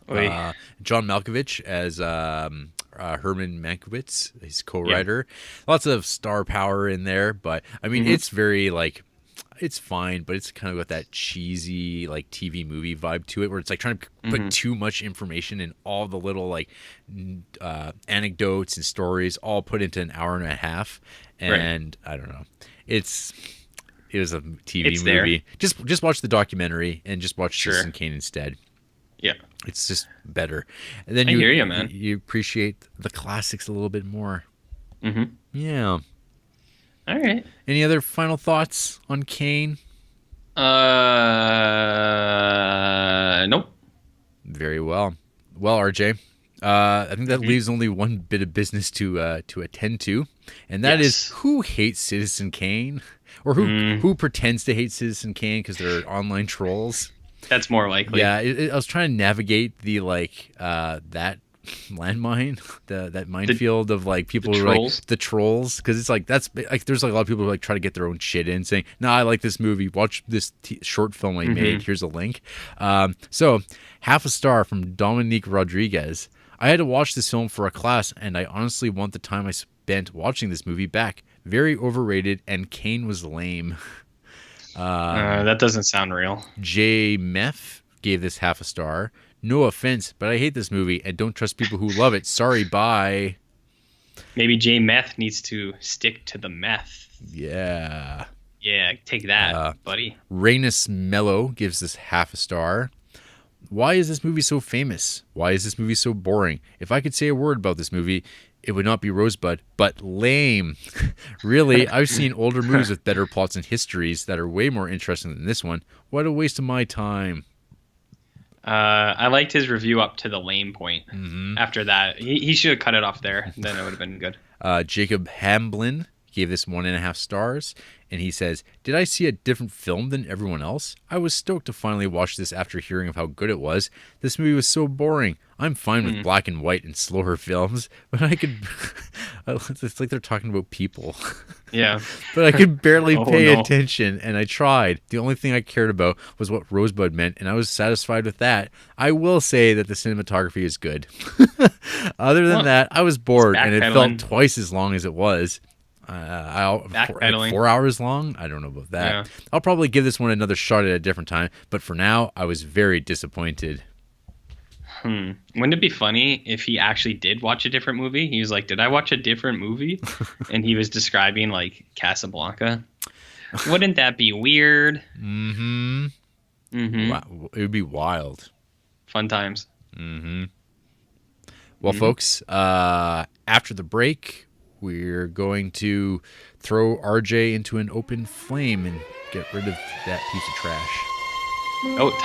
John Malkovich as Herman Mankiewicz, his co-writer. Lots of star power in there, but I mean, it's very like, it's fine, but it's kind of got that cheesy like TV movie vibe to it, where it's like trying to put too much information in all the little like anecdotes and stories, all put into an hour and a half. And I don't know, it was a TV movie. Just watch the documentary and just watch Citizen Kane instead. Yeah, it's just better. And then I hear you, man. You appreciate the classics a little bit more. Yeah. All right. Any other final thoughts on Kane? Nope. Very well. Well, RJ, I think that leaves only one bit of business to attend to, and that is who hates Citizen Kane, or who pretends to hate Citizen Kane because they're online trolls. That's more likely. Yeah, I was trying to navigate the that landmine, that minefield of like people who are like the trolls, because it's like that's like there's like a lot of people who like try to get their own shit in, saying, "No, I like this movie. Watch this short film I made. Here's a link." So half a star from Dominique Rodriguez. I had to watch this film for a class, and I honestly want the time I spent watching this movie back. Very overrated, and Kane was lame. That doesn't sound real. J Meth gave this half a star. No offense, but I hate this movie and don't trust people who love it. Sorry, bye. Maybe J Meth needs to stick to the meth. Yeah. Yeah, take that, buddy. Rainus Mello gives this half a star. Why is this movie so famous? Why is this movie so boring? If I could say a word about this movie, it would not be Rosebud, but lame. Really, I've seen older movies with better plots and histories that are way more interesting than this one. What a waste of my time. I liked his review up to the lame point. After that, he should have cut it off there. Then it would have been good. Jacob Hamblin gave this 1.5 stars, and he says, "Did I see a different film than everyone else? I was stoked to finally watch this after hearing of how good it was. This movie was so boring. I'm fine with black and white and slower films, but I could..." It's like they're talking about people. Yeah. But I could barely pay attention, and I tried. The only thing I cared about was what Rosebud meant, and I was satisfied with that. I will say that the cinematography is good. Other than that, I was bored, and it felt twice as long as it was. 4 hours long? I don't know about that. Yeah. I'll probably give this one another shot at a different time, but for now, I was very disappointed. Wouldn't it be funny if he actually did watch a different movie? He was like, "Did I watch a different movie?" And he was describing like Casablanca. Wouldn't that be weird? Wow, it would be wild. Fun times. Well, folks, after the break, we're going to throw RJ into an open flame and get rid of that piece of trash. Oh,